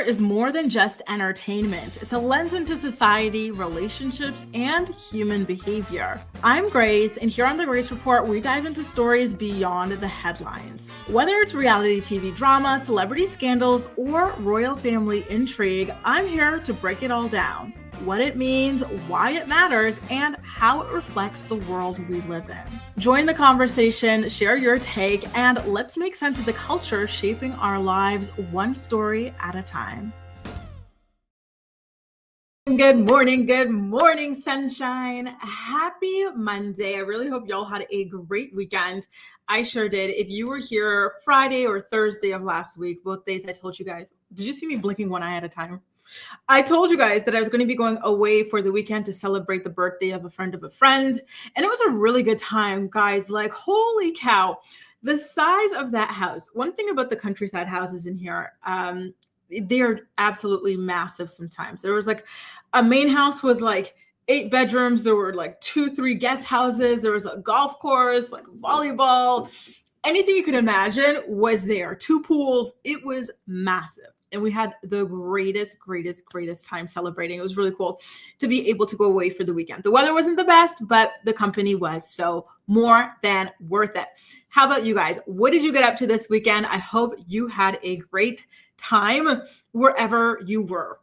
is more than just entertainment. It's a lens into society, relationships, and human behavior. I'm Grace, and here on the Grace Report, we dive into stories beyond the headlines. Whether it's reality TV drama, celebrity scandals, or royal family intrigue, I'm here to break it all down. What it means, why it matters, and how it reflects the world we live in. Join the conversation, share your take, and let's make sense of the culture shaping our lives one story at a time. Good morning, sunshine. Happy Monday. I really hope y'all had a great weekend. I sure did. If you were here Friday or Thursday of last week, both days I told you guys, did you see me blinking one eye at a time? I told you guys that I was going to be going away for the weekend to celebrate the birthday of a friend, and it was a really good time, guys. Like, holy cow, the size of that house. One thing about the countryside houses in here, they're absolutely massive sometimes. There was like a main house with like 8 bedrooms. There were like 2-3 guest houses. There was a golf course, like volleyball. Anything you could imagine was there. 2 pools. It was massive. And we had the greatest time celebrating. It was really cool to be able to go away for the weekend. The weather wasn't the best, but the company was, so more than worth it. How about you guys? What did you get up to this weekend? I hope you had a great time wherever you were.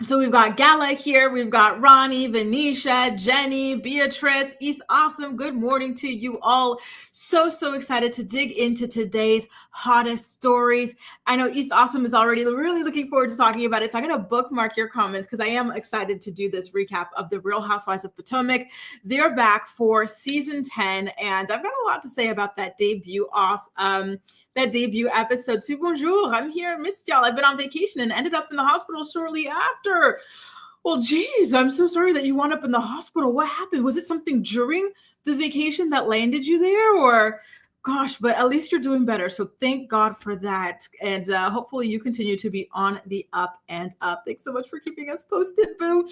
So we've got Gala here, we've got Ronnie, Venetia, Jenny, Beatrice, East Awesome. Good morning to you all. So excited to dig into today's hottest stories. I know East Awesome is already really looking forward to talking about it. So I'm going to bookmark your comments because I am excited to do this recap of the Real Housewives of Potomac. They're back for season 10, and I've got a lot to say about that debut episode. Sweet bonjour, I'm here, missed y'all. I've been on vacation and ended up in the hospital shortly after. Well, geez, I'm so sorry that you wound up in the hospital. What happened? Was it something during the vacation that landed you there, or gosh, but at least you're doing better. So thank God for that. And hopefully you continue to be on the up and up. Thanks so much for keeping us posted, boo.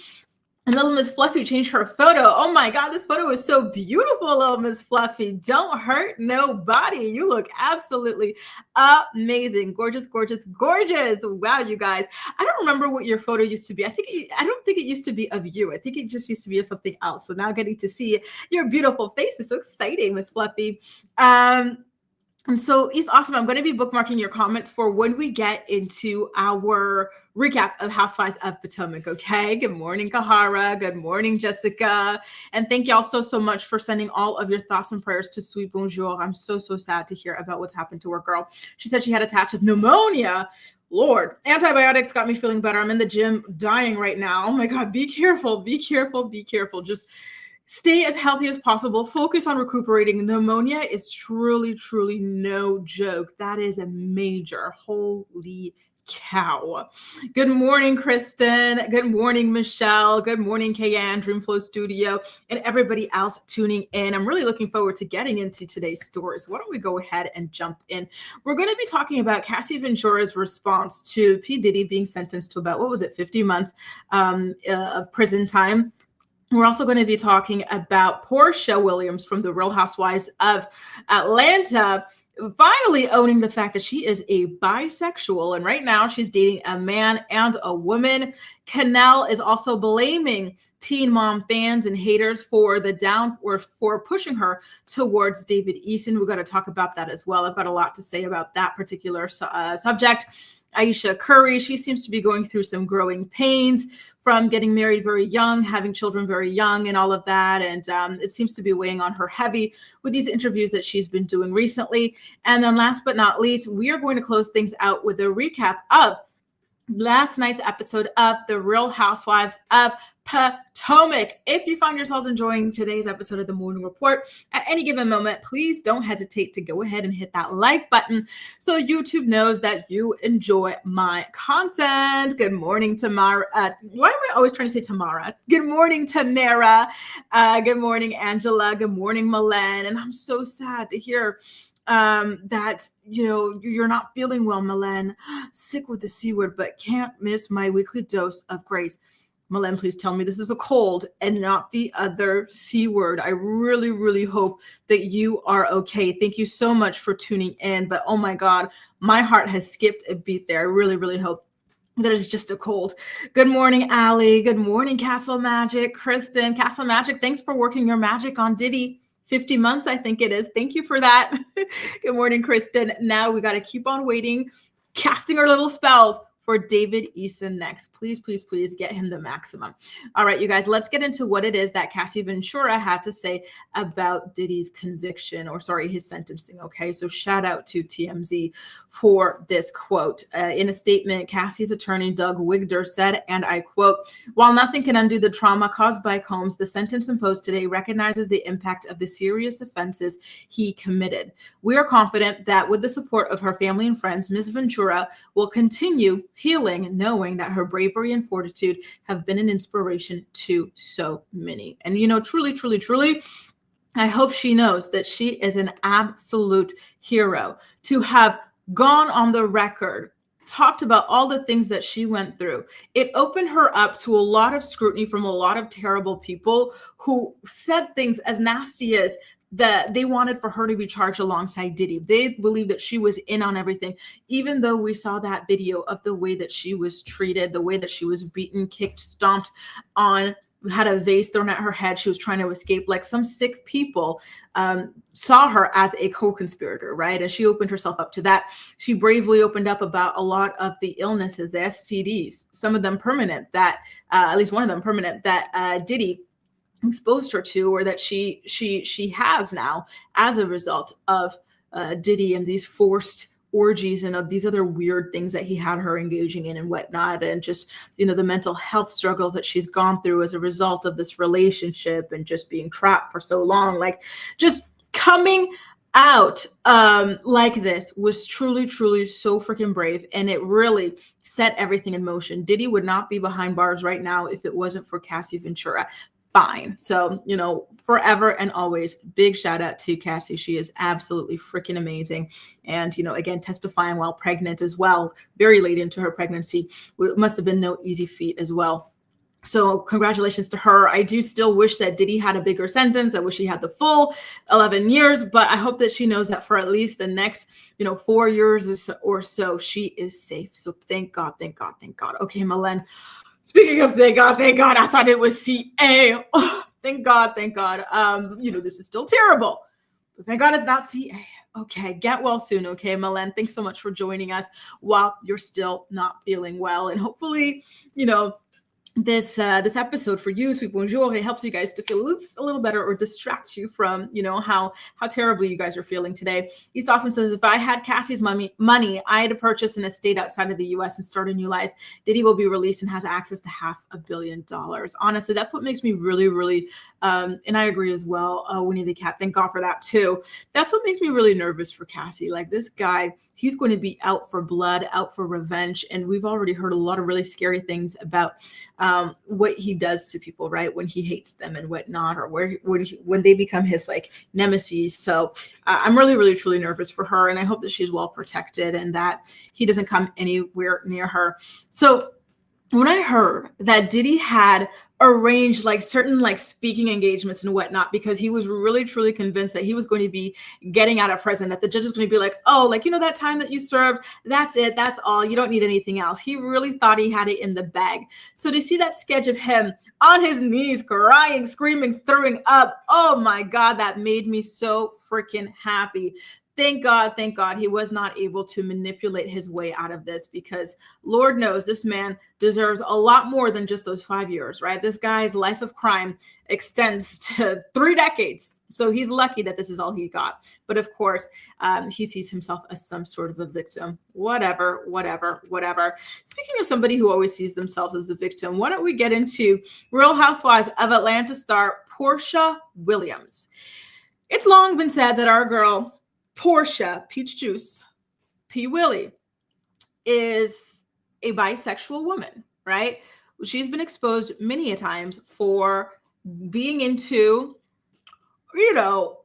And little Miss Fluffy changed her photo. Oh my God, this photo is so beautiful, little Miss Fluffy. Don't hurt nobody. You look absolutely amazing. Gorgeous. Wow, you guys. I don't remember what your photo used to be. I don't think it used to be of you. I think it just used to be of something else. So now getting to see your beautiful face is so exciting, Miss Fluffy. And so, East Awesome, I'm going to be bookmarking your comments for when we get into our recap of Housewives of Potomac, okay? Good morning, Kahara. Good morning, Jessica. And thank y'all so much for sending all of your thoughts and prayers to Sweet Bonjour. I'm so sad to hear about what's happened to her girl. She said she had a touch of pneumonia. Lord, antibiotics got me feeling better. I'm in the gym dying right now. Oh my God, be careful. Just stay as healthy as possible. Focus on recuperating. Pneumonia is truly no joke. That is a major. Holy cow. Good morning, Kristen. Good morning, Michelle. Good morning, Kayan, Dreamflow Studio, and everybody else tuning in. I'm really looking forward to getting into today's stories. Why don't we go ahead and jump in? We're going to be talking about Cassie Ventura's response to P. Diddy being sentenced to about, 50 months of prison time. We're also going to be talking about Portia Williams from the Real Housewives of Atlanta finally owning the fact that she is a bisexual. And right now she's dating a man and a woman. Kenelle is also blaming Teen Mom fans and haters for for pushing her towards David Eason. We're going to talk about that as well. I've got a lot to say about that particular subject. Aisha Curry, she seems to be going through some growing pains from getting married very young, having children very young, and all of that. And it seems to be weighing on her heavy with these interviews that she's been doing recently. And then last but not least, we are going to close things out with a recap of last night's episode of The Real Housewives of Potomac. If you find yourselves enjoying today's episode of The Morning Report at any given moment, please don't hesitate to go ahead and hit that like button so YouTube knows that you enjoy my content. Good morning, Tamara. Why am I always trying to say Tamara? Good morning, Tamara. Good morning, Angela. Good morning, Milan. And I'm so sad to hear that, you're not feeling well, Milan. Sick with the C word, but can't miss my weekly dose of grace. Milan, please tell me this is a cold and not the other C word. I really hope that you are okay. Thank you so much for tuning in. But oh my God, my heart has skipped a beat there. I really hope That is just a cold. Good morning, Allie. Good morning, Castle Magic. Kristen, Castle Magic, thanks for working your magic on Diddy. 50 months, I think it is. Thank you for that. Good morning, Kristen. Now we got to keep on waiting, casting our little spells for David Eason next. Please, please, please get him the maximum. All right, you guys, let's get into what it is that Cassie Ventura had to say about Diddy's conviction, or sorry, his sentencing. Okay, so shout out to TMZ for this quote. In a statement, Cassie's attorney, Doug Wigder, said, and I quote, "While nothing can undo the trauma caused by Combs, the sentence imposed today recognizes the impact of the serious offenses he committed. We are confident that with the support of her family and friends, Ms. Ventura will continue healing, knowing that her bravery and fortitude have been an inspiration to so many." And, you know, truly, truly, truly, I hope she knows that she is an absolute hero to have gone on the record, talked about all the things that she went through. It opened her up to a lot of scrutiny from a lot of terrible people who said things as nasty as that they wanted for her to be charged alongside Diddy. They believed that she was in on everything, even though we saw that video of the way that she was treated, the way that she was beaten, kicked, stomped on, had a vase thrown at her head. She was trying to escape. Like, some sick people saw her as a co-conspirator, right? And she opened herself up to that. She bravely opened up about a lot of the illnesses, the STDs, some of them permanent, that at least one of them permanent, that Diddy exposed her to, or that she has now as a result of Diddy and these forced orgies and of these other weird things that he had her engaging in and whatnot, and just, you know, the mental health struggles that she's gone through as a result of this relationship and just being trapped for so long. Like, just coming out like this was truly, truly so freaking brave, and it really set everything in motion. Diddy would not be behind bars right now if it wasn't for Cassie Ventura. Fine. So, you know, forever and always, big shout out to Cassie. She is absolutely freaking amazing. And, you know, again, testifying while pregnant as well, very late into her pregnancy. It must have been no easy feat as well. So congratulations to her. I do still wish that Diddy had a bigger sentence. I wish he had the full 11 years, but I hope that she knows that for at least the next, 4 years or so, she is safe. So thank God, thank God, thank God. Okay, Malen. Speaking of thank God, I thought it was CA. Oh, thank God, thank God. This is still terrible, but thank God it's not CA. Okay, get well soon, okay, Malen? Thanks so much for joining us while you're still not feeling well. And hopefully, this episode for you, Sweet Bonjour, it helps you guys to feel a little better, or distract you from, how terribly you guys are feeling today. East Awesome says, if I had Cassie's money, I had to purchase an estate outside of the U.S. and start a new life. Diddy will be released and has access to $500 million. Honestly, that's what makes me really, really, and I agree as well, Winnie the Cat, thank God for that too. That's what makes me really nervous for Cassie. Like, this guy, he's going to be out for blood, out for revenge. And we've already heard a lot of really scary things about what he does to people, right? When he hates them and whatnot, or when they become his nemesis. So I'm really, really, truly nervous for her. And I hope that she's well protected and that he doesn't come anywhere near her. So when I heard that Diddy had arranged certain speaking engagements and whatnot, because he was really truly convinced that he was going to be getting out of prison, that the judge is going to be like, oh, that time that you served, that's it, that's all, you don't need anything else. He really thought he had it in the bag. So to see that sketch of him on his knees, crying, screaming, throwing up, oh my God, that made me so freaking happy. Thank God he was not able to manipulate his way out of this, because Lord knows this man deserves a lot more than just those 5 years, right? This guy's life of crime extends to 3 decades. So he's lucky that this is all he got. But of course, he sees himself as some sort of a victim. Whatever. Speaking of somebody who always sees themselves as a victim, why don't we get into Real Housewives of Atlanta star Porsha Williams? It's long been said that our girl, Porsha Peach Juice, P. Willie, is a bisexual woman, right? She's been exposed many a times for being into,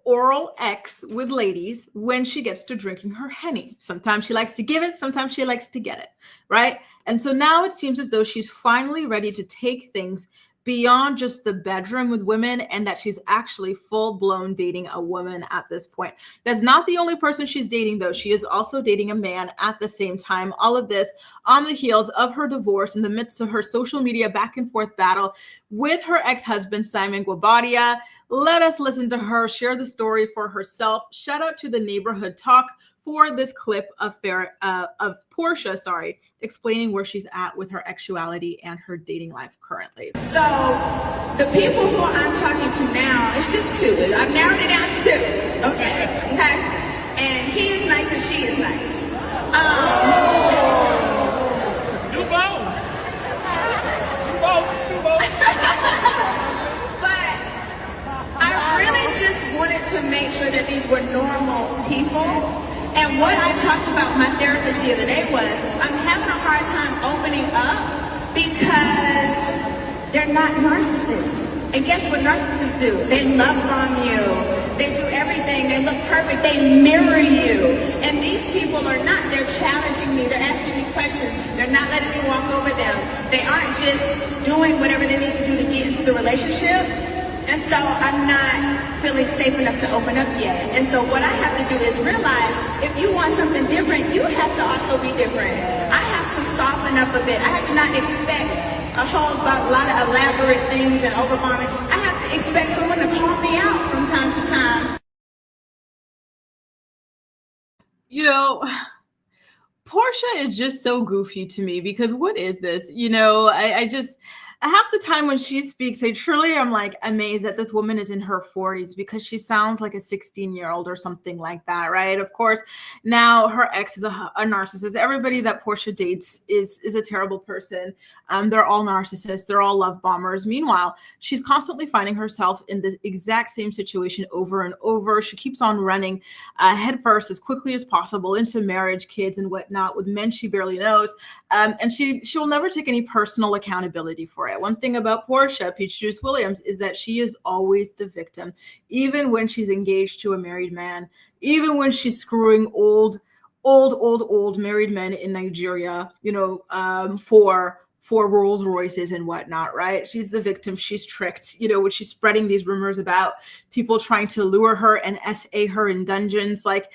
oral X with ladies when she gets to drinking her Henny. Sometimes she likes to give it, sometimes she likes to get it, right? And so now it seems as though she's finally ready to take things beyond just the bedroom with women, and that she's actually full-blown dating a woman at this point. That's not the only person she's dating, though. She is also dating a man at the same time. All of this on the heels of her divorce, in the midst of her social media back and forth battle with her ex-husband, Simon Guobadia. Let us listen to her share the story for herself. Shout out to the Neighborhood Talk for this clip of Portia, explaining where she's at with her sexuality and her dating life currently. So the people who I'm talking to now, it's just two. I've narrowed it down to two. Okay. And he is nice and she is nice. Do both. But I really just wanted to make sure that these were normal people. And what I talked about my therapist the other day was, I'm having a hard time opening up because they're not narcissists. And guess what narcissists do? They love bomb you. They do everything. They look perfect. They mirror you. And these people are not. They're challenging me. They're asking me questions. They're not letting me walk over them. They aren't just doing whatever they need to do to get into the relationship. And so I'm not feeling safe enough to open up yet. And so what I have to do is realize, if you want something different, you have to also be different. I have to soften up a bit. I have to not expect a lot of elaborate things and overbombing. I have to expect someone to call me out from time to time. You know, Portia is just so goofy to me, because what is this? You know, I half the time when she speaks, I truly am like amazed that this woman is in her 40s, because she sounds like a 16-year-old or something like that, right? Of course, now her ex is a narcissist. Everybody that Portia dates is a terrible person. They're all narcissists. They're all love bombers. Meanwhile, she's constantly finding herself in the exact same situation over and over. She keeps on running headfirst as quickly as possible into marriage, kids, and whatnot with men she barely knows. And she'll never take any personal accountability for it. One thing about Portia, Peach Juice Williams, is that she is always the victim, even when she's engaged to a married man, even when she's screwing old married men in Nigeria, you know, for Rolls Royces and whatnot, right? She's the victim. She's tricked, you know, when she's spreading these rumors about people trying to lure her and SA her in dungeons. Like,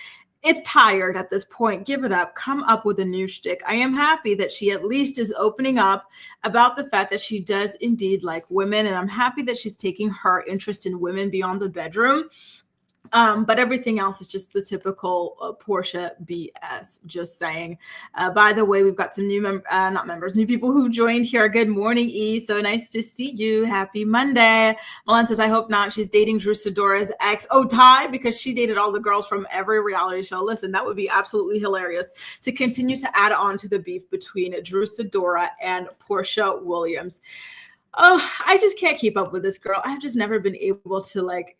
it's tired at this point. Give it up. Come up with a new shtick. I am happy that she at least is opening up about the fact that she does indeed like women. And I'm happy that she's taking her interest in women beyond the bedroom. But everything else is just the typical Portia BS, just saying. By the way, we've got some new new people who joined here. Good morning, E. So nice to see you. Happy Monday. Milan says, I hope not. She's dating Drew Sidora's ex. Oh, Ty, because she dated all the girls from every reality show. Listen, that would be absolutely hilarious to continue to add on to the beef between Drew Sidora and Portia Williams. Oh, I just can't keep up with this girl. I've just never been able to like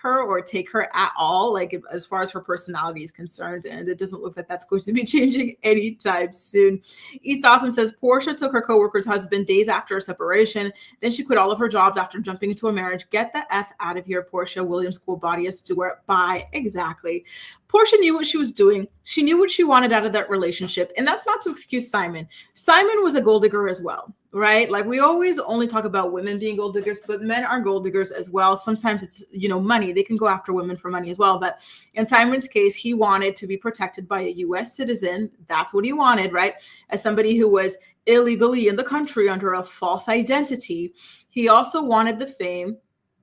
her or take her at all, like as far as her personality is concerned. And it doesn't look like that's going to be changing anytime soon. East Awesome says, Portia took her coworker's husband days after a separation. Then she quit all of her jobs after jumping into a marriage. Get the F out of here, Portia Williams, Guobadia Stewart. Bye. Exactly. Portia knew what she was doing. She knew what she wanted out of that relationship. And that's not to excuse Simon. Simon was a gold digger as well, right? Like, we always only talk about women being gold diggers, but men are gold diggers as well. Sometimes it's, you know, money. They can go after women for money as well. But in Simon's case, he wanted to be protected by a U.S. citizen. That's what he wanted, right? As somebody who was illegally in the country under a false identity. He also wanted the fame.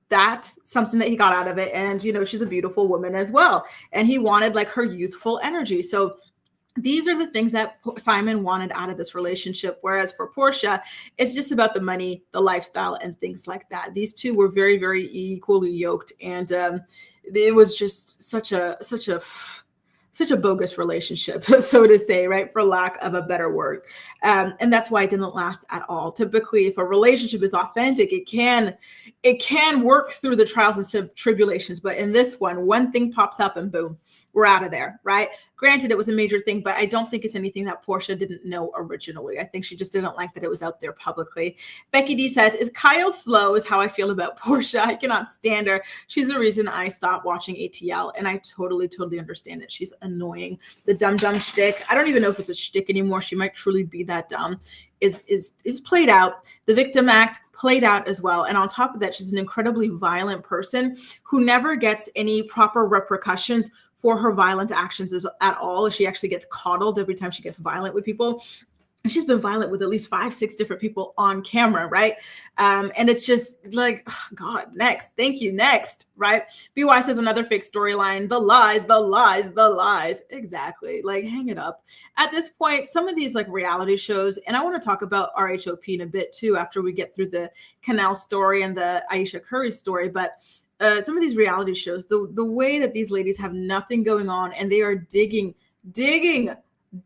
That's something that he got out of it. And, you know, she's a beautiful woman as well. And he wanted like her youthful energy. So these are the things that Simon wanted out of this relationship. Whereas for Portia, it's just about the money, the lifestyle, and things like that. These two were very, very equally yoked. And it was just such a bogus relationship, so to say, right? For lack of a better word. And that's why it didn't last at all. Typically, if a relationship is authentic, it can work through the trials and tribulations. But in this one thing pops up and boom, we're out of there, right? Granted, it was a major thing, but I don't think it's anything that Portia didn't know originally. I think she just didn't like that it was out there publicly. Becky D says, is Kyle slow is how I feel about Portia. I cannot stand her. She's the reason I stopped watching ATL. And I totally understand it. She's annoying. The dumb shtick. I don't even know if it's a shtick anymore. She might truly be that dumb. Is played out. The victim act played out as well. And on top of that, she's an incredibly violent person who never gets any proper repercussions for her violent actions at all. She actually gets coddled every time she gets violent with people. And she's been violent with at least 5-6 different people on camera, right? And it's just like, oh God, next. Thank you, next, right? BY says another fake storyline, the lies, the lies, the lies. Exactly, like hang it up. At this point, some of these like reality shows, and I want to talk about RHOP in a bit too, after we get through the Kenelle story and the Aisha Curry story, but some of these reality shows, the way that these ladies have nothing going on and they are digging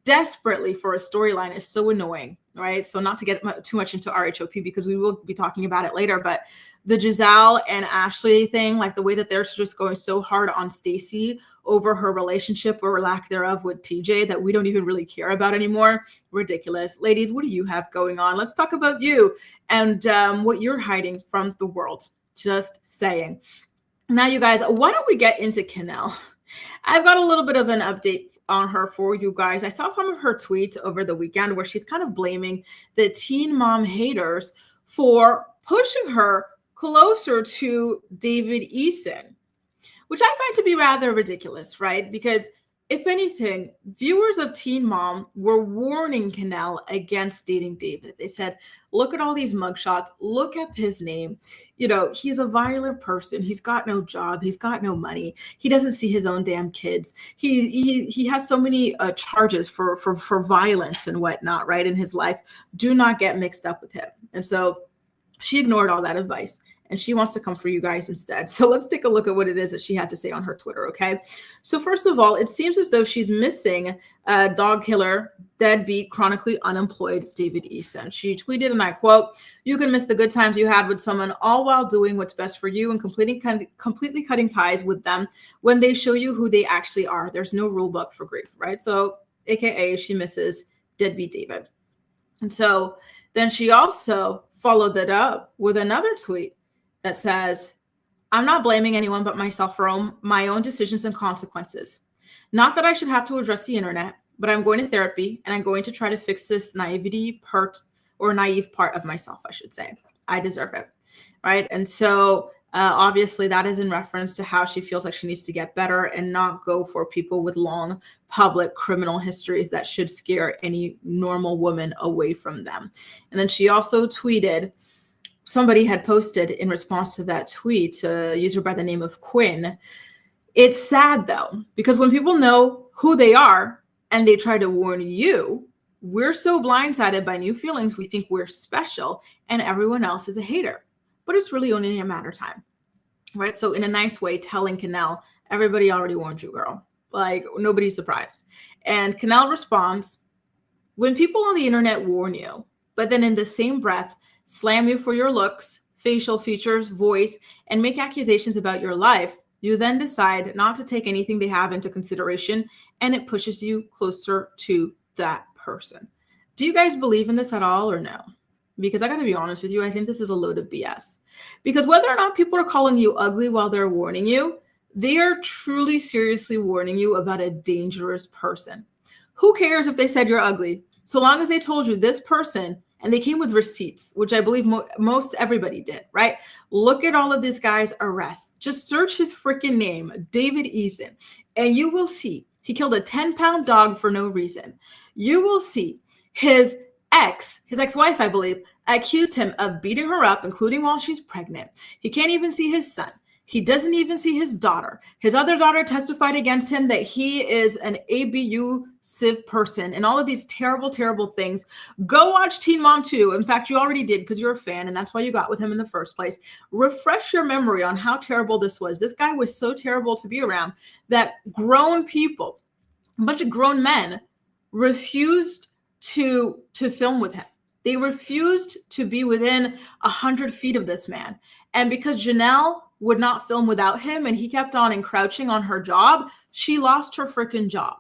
desperately for a storyline is so annoying, right? So not to get too much into RHOP because we will be talking about it later, but the Giselle and Ashley thing, like the way that they're just going so hard on Stacey over her relationship or lack thereof with TJ that we don't even really care about anymore. Ridiculous. Ladies, what do you have going on? Let's talk about you and what you're hiding from the world. Just saying. Now, you guys, why don't we get into Kenelle? I've got a little bit of an update on her for you guys. I saw some of her tweets over the weekend where she's kind of blaming the teen mom haters for pushing her closer to David Eason, which I find to be rather ridiculous, right? Because if anything, viewers of Teen Mom were warning Kenelle against dating David. They said, look at all these mugshots. Look up his name. You know, he's a violent person. He's got no job. He's got no money. He doesn't see his own damn kids. He has so many charges for violence and whatnot, right, in his life. Do not get mixed up with him. And so she ignored all that advice. And she wants to come for you guys instead. So let's take a look at what it is that she had to say on her Twitter, okay? So first of all, it seems as though she's missing dog killer, deadbeat, chronically unemployed David Eason. She tweeted, and I quote, "You can miss the good times you had with someone all while doing what's best for you and completely cutting ties with them when they show you who they actually are. There's no rule book for grief," right? So AKA she misses deadbeat David. And so then she also followed that up with another tweet that says, "I'm not blaming anyone but myself for my own decisions and consequences. Not that I should have to address the internet, but I'm going to therapy and I'm going to try to fix this naive part of myself, I should say. I deserve it," right? And so obviously that is in reference to how she feels like she needs to get better and not go for people with long public criminal histories that should scare any normal woman away from them. And then she also tweeted, somebody had posted in response to that tweet, a user by the name of Quinn. "It's sad though, because when people know who they are and they try to warn you, we're so blindsided by new feelings, we think we're special and everyone else is a hater. But it's really only a matter of time," right? So in a nice way, telling Kenelle, everybody already warned you, girl. Like, nobody's surprised. And Kenelle responds, "When people on the internet warn you, but then in the same breath, slam you for your looks, facial features, voice, and make accusations about your life, you then decide not to take anything they have into consideration, and it pushes you closer to that person." Do you guys believe in this at all or no? Because I got to be honest with you, I think this is a load of BS. Because whether or not people are calling you ugly while they're warning you, they are truly seriously warning you about a dangerous person. Who cares if they said you're ugly? So long as they told you this person, and they came with receipts, which I believe most everybody did, right? Look at all of this guy's arrests. Just search his freaking name, David Eason, and you will see he killed a 10-pound dog for no reason. You will see his ex-wife, I believe, accused him of beating her up, including while she's pregnant. He can't even see his son. He doesn't even see his daughter. His other daughter testified against him that he is an abusive person and all of these terrible, terrible things. Go watch Teen Mom 2. In fact, you already did because you're a fan and that's why you got with him in the first place. Refresh your memory on how terrible this was. This guy was so terrible to be around that grown people, a bunch of grown men, refused to film with him. They refused to be within 100 feet of this man. And because Janelle would not film without him and he kept on encroaching on her job, she lost her freaking job.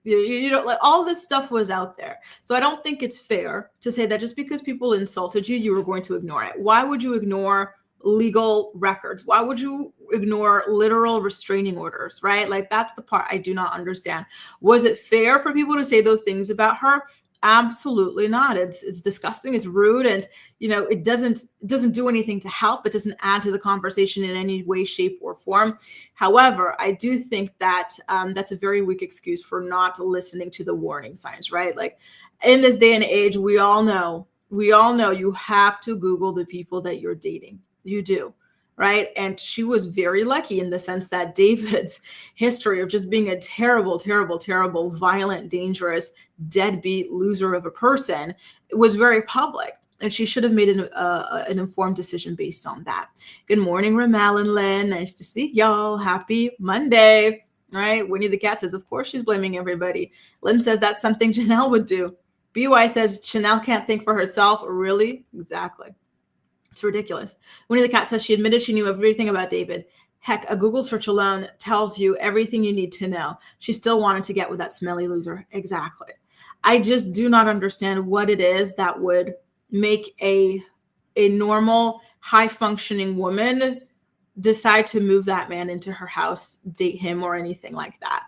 You know, like all this stuff was out there. So I don't think it's fair to say that just because people insulted you, you were going to ignore it. Why would you ignore legal records? Why would you ignore literal restraining orders, right? Like that's the part I do not understand. Was it fair for people to say those things about her? Absolutely not. It's disgusting. It's rude, and it doesn't do anything to help. It doesn't add to the conversation in any way, shape, or form. However, I do think that that's a very weak excuse for not listening to the warning signs, right? Like in this day and age, we all know you have to Google the people that you're dating. You do. Right. And she was very lucky in the sense that David's history of just being a terrible, terrible, terrible, violent, dangerous, deadbeat loser of a person was very public. And she should have made an informed decision based on that. Good morning, Ramal and Lynn. Nice to see y'all. Happy Monday. All right. Winnie the Cat says, of course, she's blaming everybody. Lynn says that's something Janelle would do. BY says Janelle can't think for herself. Really? Exactly. It's ridiculous. Winnie the Cat says she admitted she knew everything about David. Heck, a Google search alone tells you everything you need to know. She still wanted to get with that smelly loser. Exactly. I just do not understand what it is that would make a normal, high-functioning woman decide to move that man into her house, date him, or anything like that.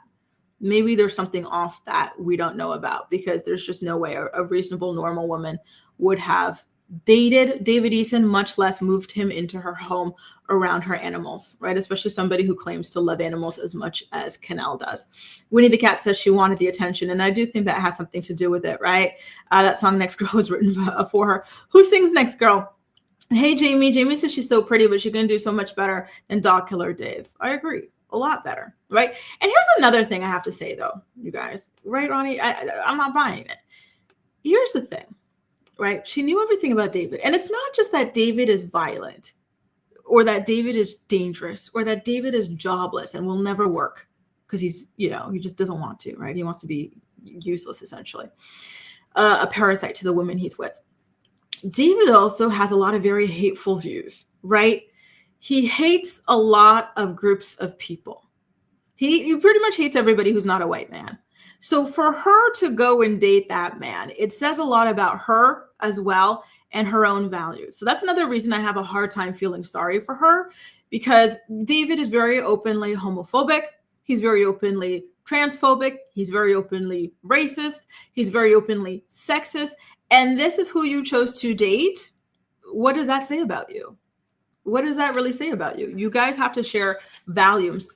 Maybe there's something off that we don't know about, because there's just no way a reasonable, normal woman would have dated David Eason, much less moved him into her home around her animals, right? Especially somebody who claims to love animals as much as Kenelle does. Winnie the Cat says she wanted the attention, and I do think that has something to do with it, right? That song Next Girl was written for her. Who sings Next Girl? Hey, Jamie. Jamie says she's so pretty, but she can do so much better than Dog Killer Dave. I agree. A lot better, right? And here's another thing I have to say, though, you guys. Right, Ronnie? I'm not buying it. Here's the thing. Right? She knew everything about David. And it's not just that David is violent or that David is dangerous or that David is jobless and will never work because he's, he just doesn't want to, right? He wants to be useless, essentially. A parasite to the women he's with. David also has a lot of very hateful views, right? He hates a lot of groups of people. He pretty much hates everybody who's not a white man. So for her to go and date that man, it says a lot about her as well and her own values. So that's another reason I have a hard time feeling sorry for her, because David is very openly homophobic. He's very openly transphobic. He's very openly racist. He's very openly sexist. And this is who you chose to date. What does that say about you? What does that really say about you? You guys have to share values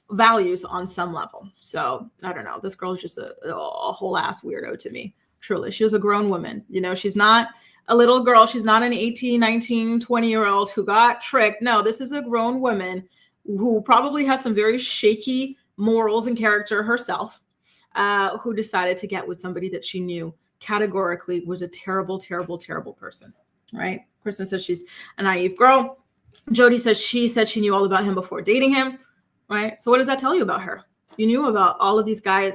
on some level. So I don't know. This girl is just a whole ass weirdo to me. Truly. She was a grown woman. She's not a little girl. She's not an 18, 19, 20-year-old who got tricked. No, this is a grown woman who probably has some very shaky morals and character herself, who decided to get with somebody that she knew categorically was a terrible, terrible, terrible person. Right? Kristen says she's a naive girl. Jody says she said she knew all about him before dating him, right? So what does that tell you about her? You knew about all of this guy's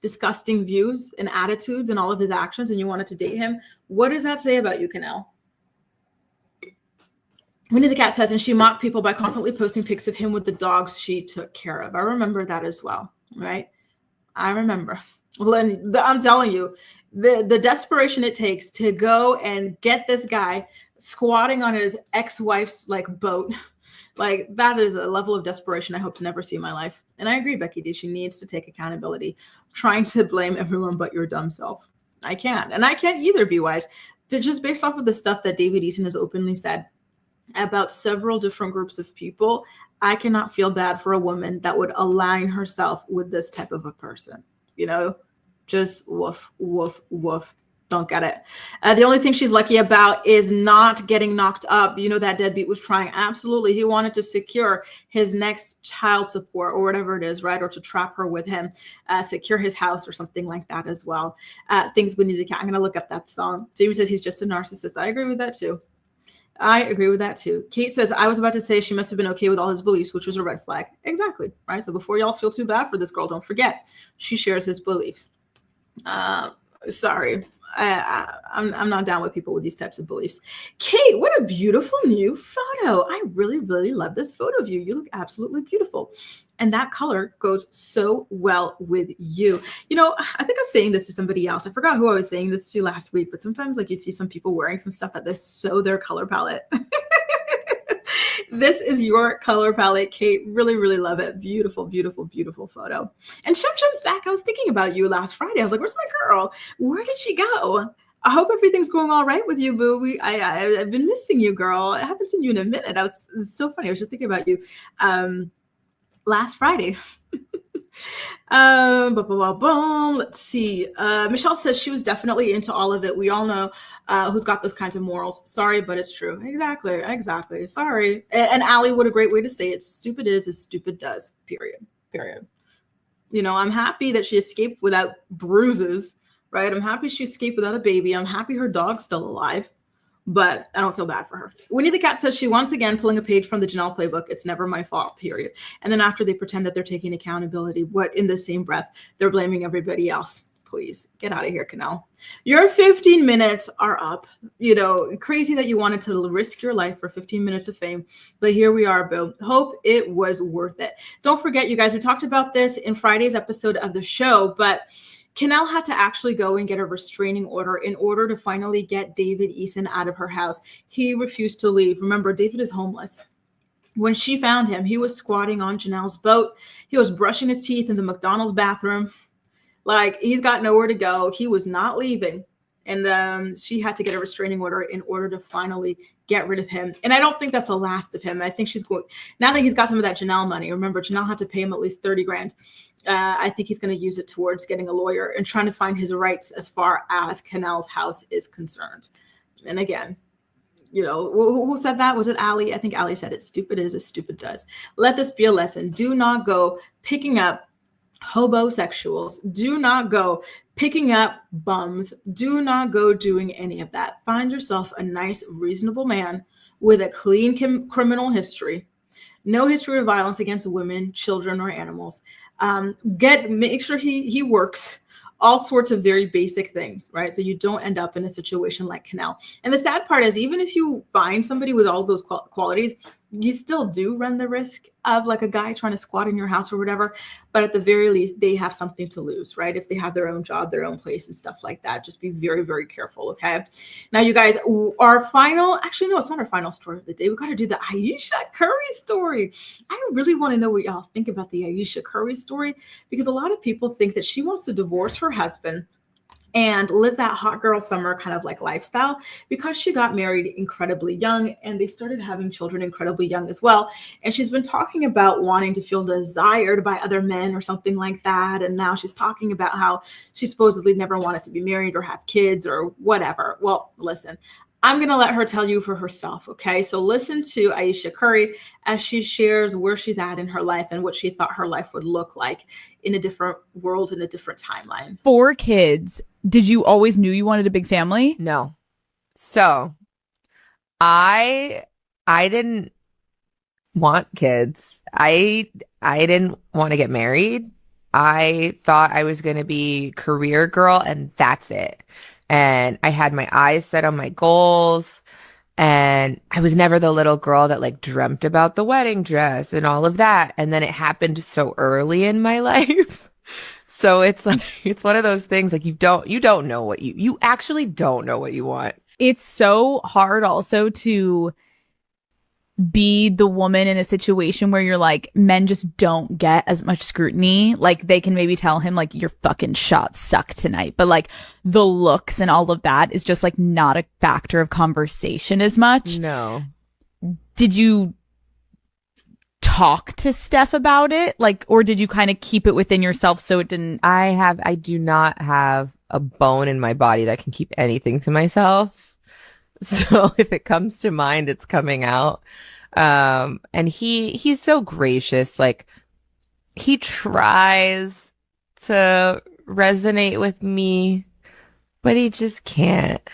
disgusting views and attitudes and all of his actions, and you wanted to date him. What does that say about you, Kenelle? Winnie the Cat says, and she mocked people by constantly posting pics of him with the dogs she took care of. I remember that as well, right? I remember. Well, and I'm telling you, the desperation it takes to go and get this guy squatting on his ex-wife's boat, that is a level of desperation I hope to never see in my life. And I agree, Becky D, she needs to take accountability. Trying to blame everyone but your dumb self. I can't. And I can't either, be wise. But just based off of the stuff that David Eason has openly said about several different groups of people, I cannot feel bad for a woman that would align herself with this type of a person. Just woof, woof, woof. Don't get it. The only thing she's lucky about is not getting knocked up. That deadbeat was trying. Absolutely. He wanted to secure his next child support or whatever it is, right? Or to trap her with him, secure his house or something like that as well. Things Beneath the Cat. I'm going to look up that song. Jamie says he's just a narcissist. I agree with that too. Kate says, I was about to say she must have been okay with all his beliefs, which was a red flag. Exactly. Right. So before y'all feel too bad for this girl, don't forget she shares his beliefs. Sorry. I'm not down with people with these types of beliefs. Kate, what a beautiful new photo. I really, really love this photo of you. You look absolutely beautiful. And that color goes so well with you. I think I was saying this to somebody else. I forgot who I was saying this to last week, but sometimes you see some people wearing some stuff that they sew their color palette. This is your color palette, Kate. Really, really love it. Beautiful, beautiful, beautiful photo. And Shum Shum's back. I was thinking about you last Friday. I was like, where's my girl? Where did she go? I hope everything's going all right with you, boo. I've been missing you, girl. I haven't seen you in a minute. It's so funny. I was just thinking about you last Friday. Boom. Let's see. Michelle says she was definitely into all of it. We all know who's got those kinds of morals. Sorry, but it's true. Exactly. Sorry. And Allie, what a great way to say it. Stupid is as stupid does. Period. You know, I'm happy that she escaped without bruises, right? I'm happy she escaped without a baby. I'm happy her dog's still alive, but I don't feel bad for her. Winnie the Cat says she once again pulling a page from the Kenelle playbook. It's never my fault, period. And then after they pretend that they're taking accountability, what in the same breath, they're blaming everybody else. Please get out of here, Kenelle. Your 15 minutes are up. You know, crazy that you wanted to risk your life for 15 minutes of fame, but here we are, boo. Hope it was worth it. Don't forget, you guys, we talked about this in Friday's episode of the show, but Kenelle had to actually go and get a restraining order in order to finally get David Eason out of her house. He refused to leave. Remember, David is homeless. When she found him, he was squatting on Janelle's boat. He was brushing his teeth in the McDonald's bathroom. Like, he's got nowhere to go. He was not leaving. And she had to get a restraining order in order to finally get rid of him. And I don't think that's the last of him. I think she's going, now that he's got some of that Janelle money, remember, Janelle had to pay him at least 30 grand. I think he's going to use it towards getting a lawyer and trying to find his rights as far as Kenelle's house is concerned. And again, you know, who said that? Was it Allie? I think Allie said it. Stupid is as stupid does. Let this be a lesson. Do not go picking up hobosexuals. Do not go picking up bums. Do not go doing any of that. Find yourself a nice, reasonable man with a clean criminal history. No history of violence against women, children, or animals. Make sure he works. All sorts of very basic things, right? So you don't end up in a situation like Kenelle. And the sad part is, even if you find somebody with all those qualities, you still do run the risk of like a guy trying to squat in your house or whatever. But at the very least, they have something to lose, right? If they have their own job, their own place and stuff like that, just be very, very careful, okay? Now, you guys, our final, actually, no, it's not our final story of the day. We've got to do the Ayesha Curry story. I really want to know what y'all think about the Ayesha Curry story, because a lot of people think that she wants to divorce her husband and live that hot girl summer kind of like lifestyle because she got married incredibly young and they started having children incredibly young as well. And she's been talking about wanting to feel desired by other men or something like that. And now she's talking about how she supposedly never wanted to be married or have kids or whatever. Well, listen, I'm going to let her tell you for herself. Okay. So listen to Ayesha Curry as she shares where she's at in her life and what she thought her life would look like in a different world, in a different timeline. 4 kids. Did you always knew you wanted a big family? No. So I didn't want kids. I didn't want to get married. I thought I was going to be career girl and that's it. And I had my eyes set on my goals. And I was never the little girl that like dreamt about the wedding dress and all of that. And then it happened so early in my life. So it's like, it's one of those things like you don't know what you actually don't know what you want. It's so hard also to be the woman in a situation where you're like, men just don't get as much scrutiny. Like they can maybe tell him like your fucking shots suck tonight, but like the looks and all of that is just like not a factor of conversation as much. No. Did you talk to Steph about it? Like, or did you kind of keep it within yourself so it didn't? I do not have a bone in my body that can keep anything to myself. So if it comes to mind, it's coming out. And he's so gracious. Like he tries to resonate with me, but he just can't.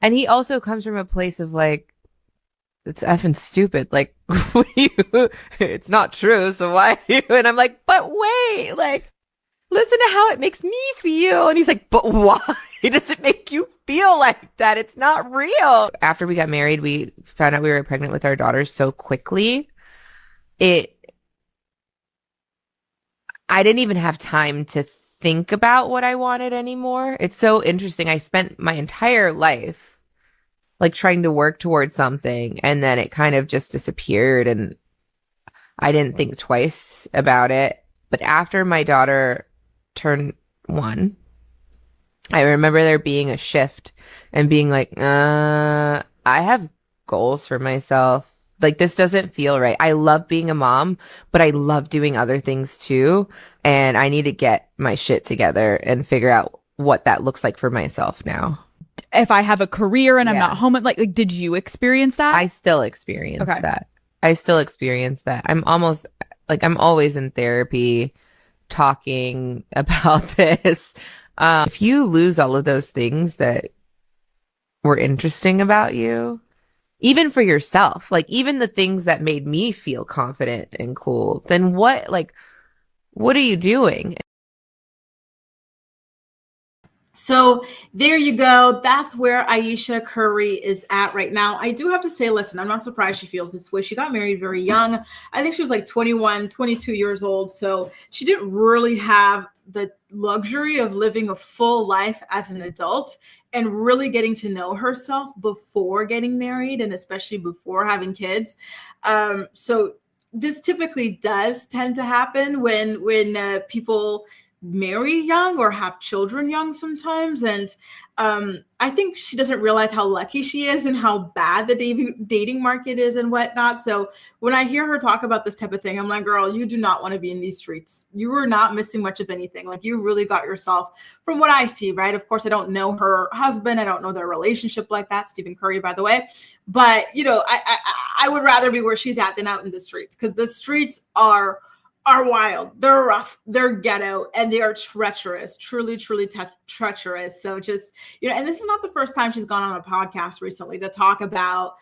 And he also comes from a place of like, it's effing stupid. Like, it's not true. So why are you? And I'm like, but wait, like, listen to how it makes me feel. And he's like, but why does it make you feel like that? It's not real. After we got married, we found out we were pregnant with our daughters so quickly. I didn't even have time to think about what I wanted anymore. It's so interesting. I spent my entire life like trying to work towards something, and then it kind of just disappeared, and I didn't think twice about it. But after my daughter turned 1, I remember there being a shift and being like, I have goals for myself. Like, this doesn't feel right. I love being a mom, but I love doing other things too. And I need to get my shit together and figure out what that looks like for myself now. If I have a career and I'm not home, like did you experience that? I still experience that. I still experience that. I'm always in therapy talking about this. If you lose all of those things that were interesting about you, even for yourself, like even the things that made me feel confident and cool, then what are you doing? So there you go. That's where Ayesha Curry is at right now. I do have to say, listen, I'm not surprised she feels this way. She got married very young. I think she was like 21, 22 years old. So she didn't really have the luxury of living a full life as an adult and really getting to know herself before getting married, and especially before having kids. So this typically does tend to happen when people marry young or have children young sometimes. And I think she doesn't realize how lucky she is and how bad the dating market is and whatnot. So when I hear her talk about this type of thing, I'm like, girl, you do not want to be in these streets. You are not missing much of anything. Like, you really got yourself, from what I see, right? Of course, I don't know her husband. I don't know their relationship like that. Stephen Curry, by the way. But, I would rather be where she's at than out in the streets, because the streets are wild. They're rough, they're ghetto, and they are treacherous, truly treacherous. So just, and this is not the first time she's gone on a podcast recently to talk about,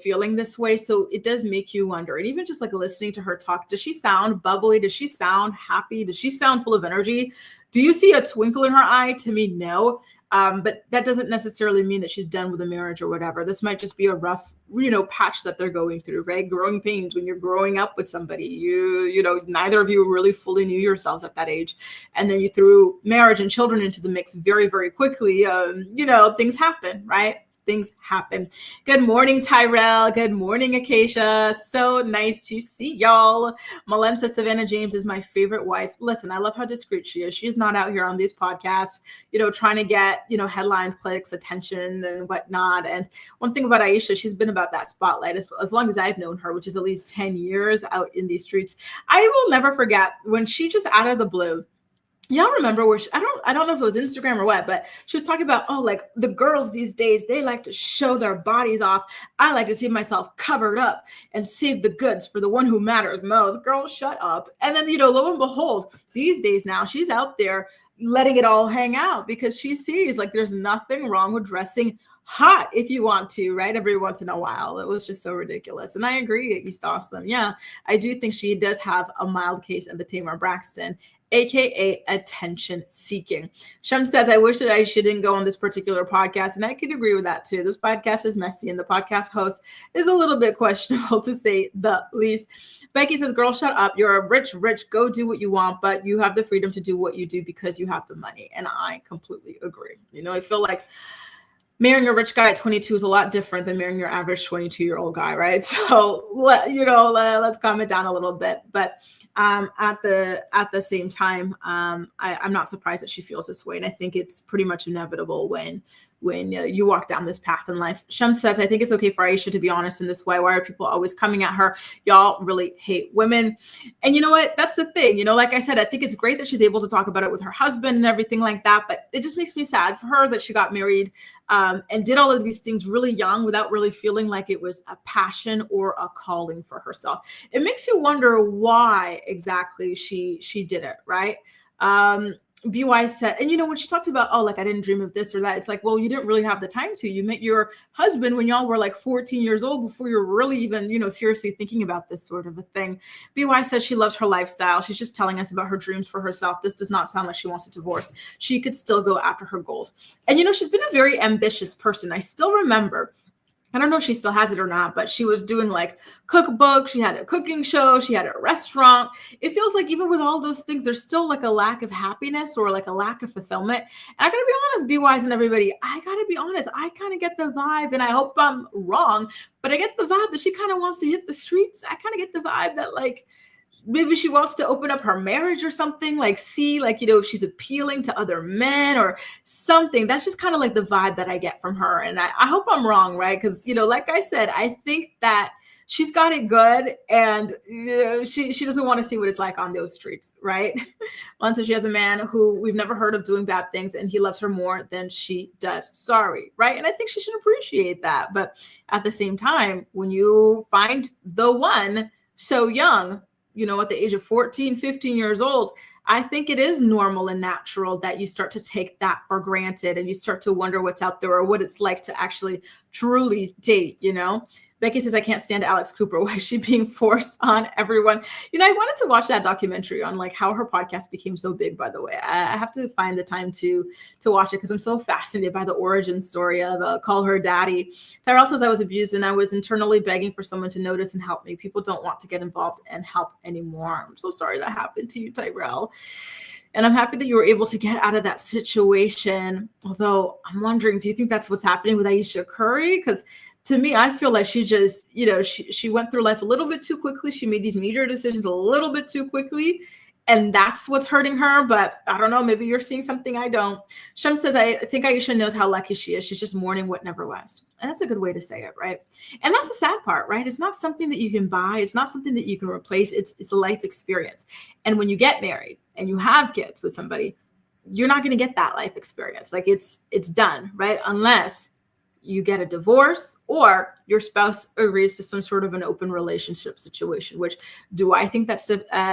feeling this way. So it does make you wonder. And even just like listening to her talk, does she sound bubbly? Does she sound happy? Does she sound full of energy? Do you see a twinkle in her eye? To me, no. But that doesn't necessarily mean that she's done with a marriage or whatever. This might just be a rough, patch that they're going through, right? Growing pains when you're growing up with somebody. Neither of you really fully knew yourselves at that age. And then you threw marriage and children into the mix very, very quickly. Things happen, right? Things happen. Good morning, Tyrell. Good morning, Acacia. So nice to see y'all. Malenta Savannah James is my favorite wife. Listen, I love how discreet she is. She's not out here on these podcasts, trying to get, headlines, clicks, attention, and whatnot. And one thing about Ayesha, she's been about that spotlight as long as I've known her, which is at least 10 years out in these streets. I will never forget when she just out of the blue, y'all remember where I don't know if it was Instagram or what, but she was talking about, like the girls these days, they like to show their bodies off. I like to see myself covered up and save the goods for the one who matters most. Girl, shut up. And then, lo and behold, these days now she's out there letting it all hang out because she sees like there's nothing wrong with dressing hot if you want to, right? Every once in a while. It was just so ridiculous. And I agree, East Austin. Yeah, I do think she does have a mild case of the Tamar Braxton, AKA attention seeking. Shem says, I wish that I didn't go on this particular podcast. And I could agree with that too. This podcast is messy and the podcast host is a little bit questionable to say the least. Becky says, girl, shut up. You're a rich, go do what you want, but you have the freedom to do what you do because you have the money. And I completely agree. I feel like marrying a rich guy at 22 is a lot different than marrying your average 22-year-old guy, right? So, let's calm it down a little bit. But at the same time, I'm not surprised that she feels this way. And I think it's pretty much inevitable when you walk down this path in life. Shem says, I think it's okay for Ayesha to be honest in this way. Why are people always coming at her? Y'all really hate women. And you know what? That's the thing. Like I said, I think it's great that she's able to talk about it with her husband and everything like that. But it just makes me sad for her that she got married and did all of these things really young without really feeling like it was a passion or a calling for herself. It makes you wonder why exactly she did it, right? BY said, and when she talked about, I didn't dream of this or that, it's like, well, you didn't really have the time to. You met your husband when y'all were like 14 years old before you're really even, seriously thinking about this sort of a thing. BY says she loves her lifestyle. She's just telling us about her dreams for herself. This does not sound like she wants a divorce. She could still go after her goals. And, she's been a very ambitious person. I still remember I don't know if she still has it or not, but she was doing like cookbooks. She had a cooking show. She had a restaurant. It feels like even with all those things, there's still like a lack of happiness or like a lack of fulfillment. And I gotta be honest, Be Wise and everybody, I gotta be honest. I kind of get the vibe, and I hope I'm wrong, but I get the vibe that she kind of wants to hit the streets. I kind of get the vibe that like, maybe she wants to open up her marriage or something, like see, like, if she's appealing to other men or something. That's just kind of like the vibe that I get from her. And I hope I'm wrong, right? Because, like I said, I think that she's got it good, and she doesn't want to see what it's like on those streets, right? Until she has a man who we've never heard of doing bad things, and he loves her more than she does. Sorry, right? And I think she should appreciate that. But at the same time, when you find the one so young, at the age of 14, 15 years old, I think it is normal and natural that you start to take that for granted, and you start to wonder what's out there or what it's like to actually truly date, Becky says, I can't stand Alex Cooper. Why is she being forced on everyone? I wanted to watch that documentary on like how her podcast became so big, by the way. I have to find the time to watch it because I'm so fascinated by the origin story of Call Her Daddy. Tyrell says, I was abused and I was internally begging for someone to notice and help me. People don't want to get involved and help anymore. I'm so sorry that happened to you, Tyrell. And I'm happy that you were able to get out of that situation. Although I'm wondering, do you think that's what's happening with Aisha Curry? Because to me, I feel like she just, she went through life a little bit too quickly. She made these major decisions a little bit too quickly. And that's what's hurting her. But I don't know. Maybe you're seeing something I don't. Shem says, I think Aisha knows how lucky she is. She's just mourning what never was. And that's a good way to say it, right? And that's the sad part, right? It's not something that you can buy. It's not something that you can replace. It's a life experience. And when you get married and you have kids with somebody, you're not going to get that life experience. Like it's done, right? Unless you get a divorce or your spouse agrees to some sort of an open relationship situation, which do I think that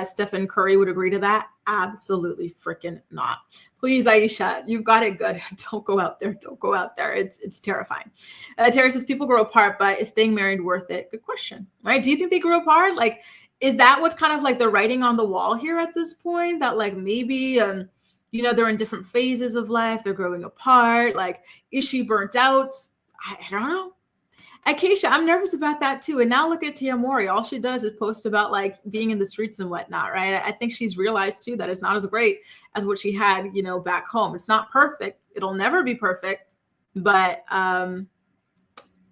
Stephen Curry would agree to that? Absolutely freaking not. Please, Aisha, you've got it good. Don't go out there. Don't go out there. It's terrifying. Terry says, people grow apart, but is staying married worth it? Good question, right? Do you think they grew apart? Like, is that what's kind of like the writing on the wall here at this point? That like maybe, they're in different phases of life. They're growing apart. Like, is she burnt out? I don't know. Acacia, I'm nervous about that too. And now look at Tia Mori. All she does is post about like being in the streets and whatnot, right? I think she's realized too that it's not as great as what she had, back home. It's not perfect. It'll never be perfect. But I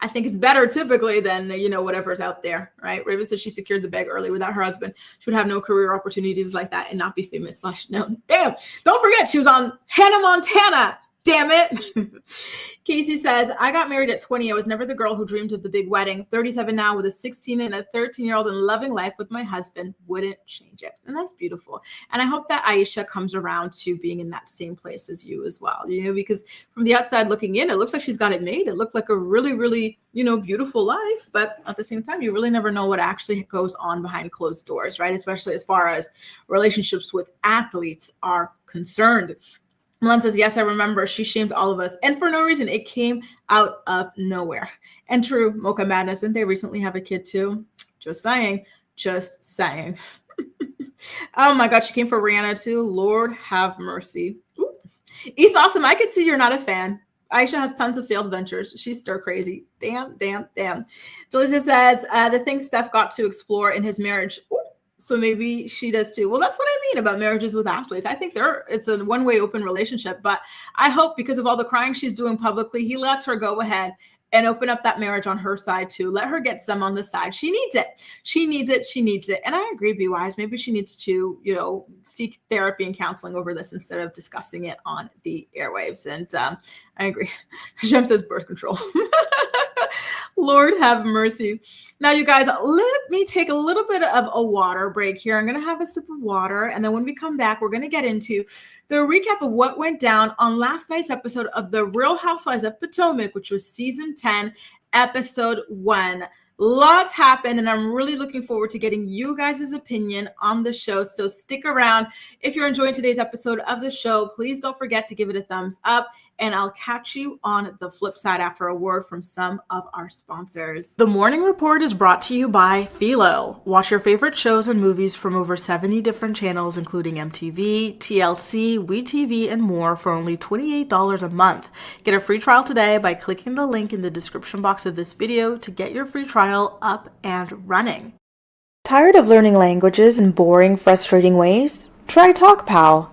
think it's better typically than, whatever's out there, right? Raven says she secured the bag early without her husband. She would have no career opportunities like that and not be famous / no. Damn. Don't forget, she was on Hannah Montana. Damn it. Casey says, I got married at 20. I was never the girl who dreamed of the big wedding. 37 now with a 16 and a 13-year-old and loving life with my husband. Wouldn't change it. And that's beautiful. And I hope that Aisha comes around to being in that same place as you as well, because from the outside looking in, it looks like she's got it made. It looked like a really, really, beautiful life. But at the same time, you really never know what actually goes on behind closed doors, right? Especially as far as relationships with athletes are concerned. Milan says, yes, I remember. She shamed all of us. And for no reason, it came out of nowhere. And true, Mocha Madness, didn't they recently have a kid too? Just saying. Just saying. Oh my God, she came for Rihanna too. Lord have mercy. Ooh. East Awesome, I could see you're not a fan. Aisha has tons of failed ventures. She's stir crazy. Damn. Jalisa says, the thing Steph got to explore in his marriage. Ooh. So maybe she does too. Well, that's what I mean about marriages with athletes. I think it's a one-way open relationship, but I hope because of all the crying she's doing publicly, he lets her go ahead and open up that marriage on her side too. Let her get some on the side. She needs it. She needs it. And I agree, Be Wise. Maybe she needs to, seek therapy and counseling over this instead of discussing it on the airwaves. And I agree. Shem says birth control. Lord have mercy. Now, you guys, let me take a little bit of a water break here. I'm going to have a sip of water. And then when we come back, we're going to get into the recap of what went down on last night's episode of The Real Housewives of Potomac, which was season 10, episode 1. Lots happened, and I'm really looking forward to getting you guys' opinion on the show. So stick around. If you're enjoying today's episode of the show, please don't forget to give it a thumbs up And I'll catch you on the flip side after a word from some of our sponsors. The Morning Report is brought to you by Philo. Watch your favorite shows and movies from over 70 different channels, including MTV, TLC, WeTV, and more for only $28 a month. Get a free trial today by clicking the link in the description box of this video to get your free trial up and running. Tired of learning languages in boring, frustrating ways? Try TalkPal.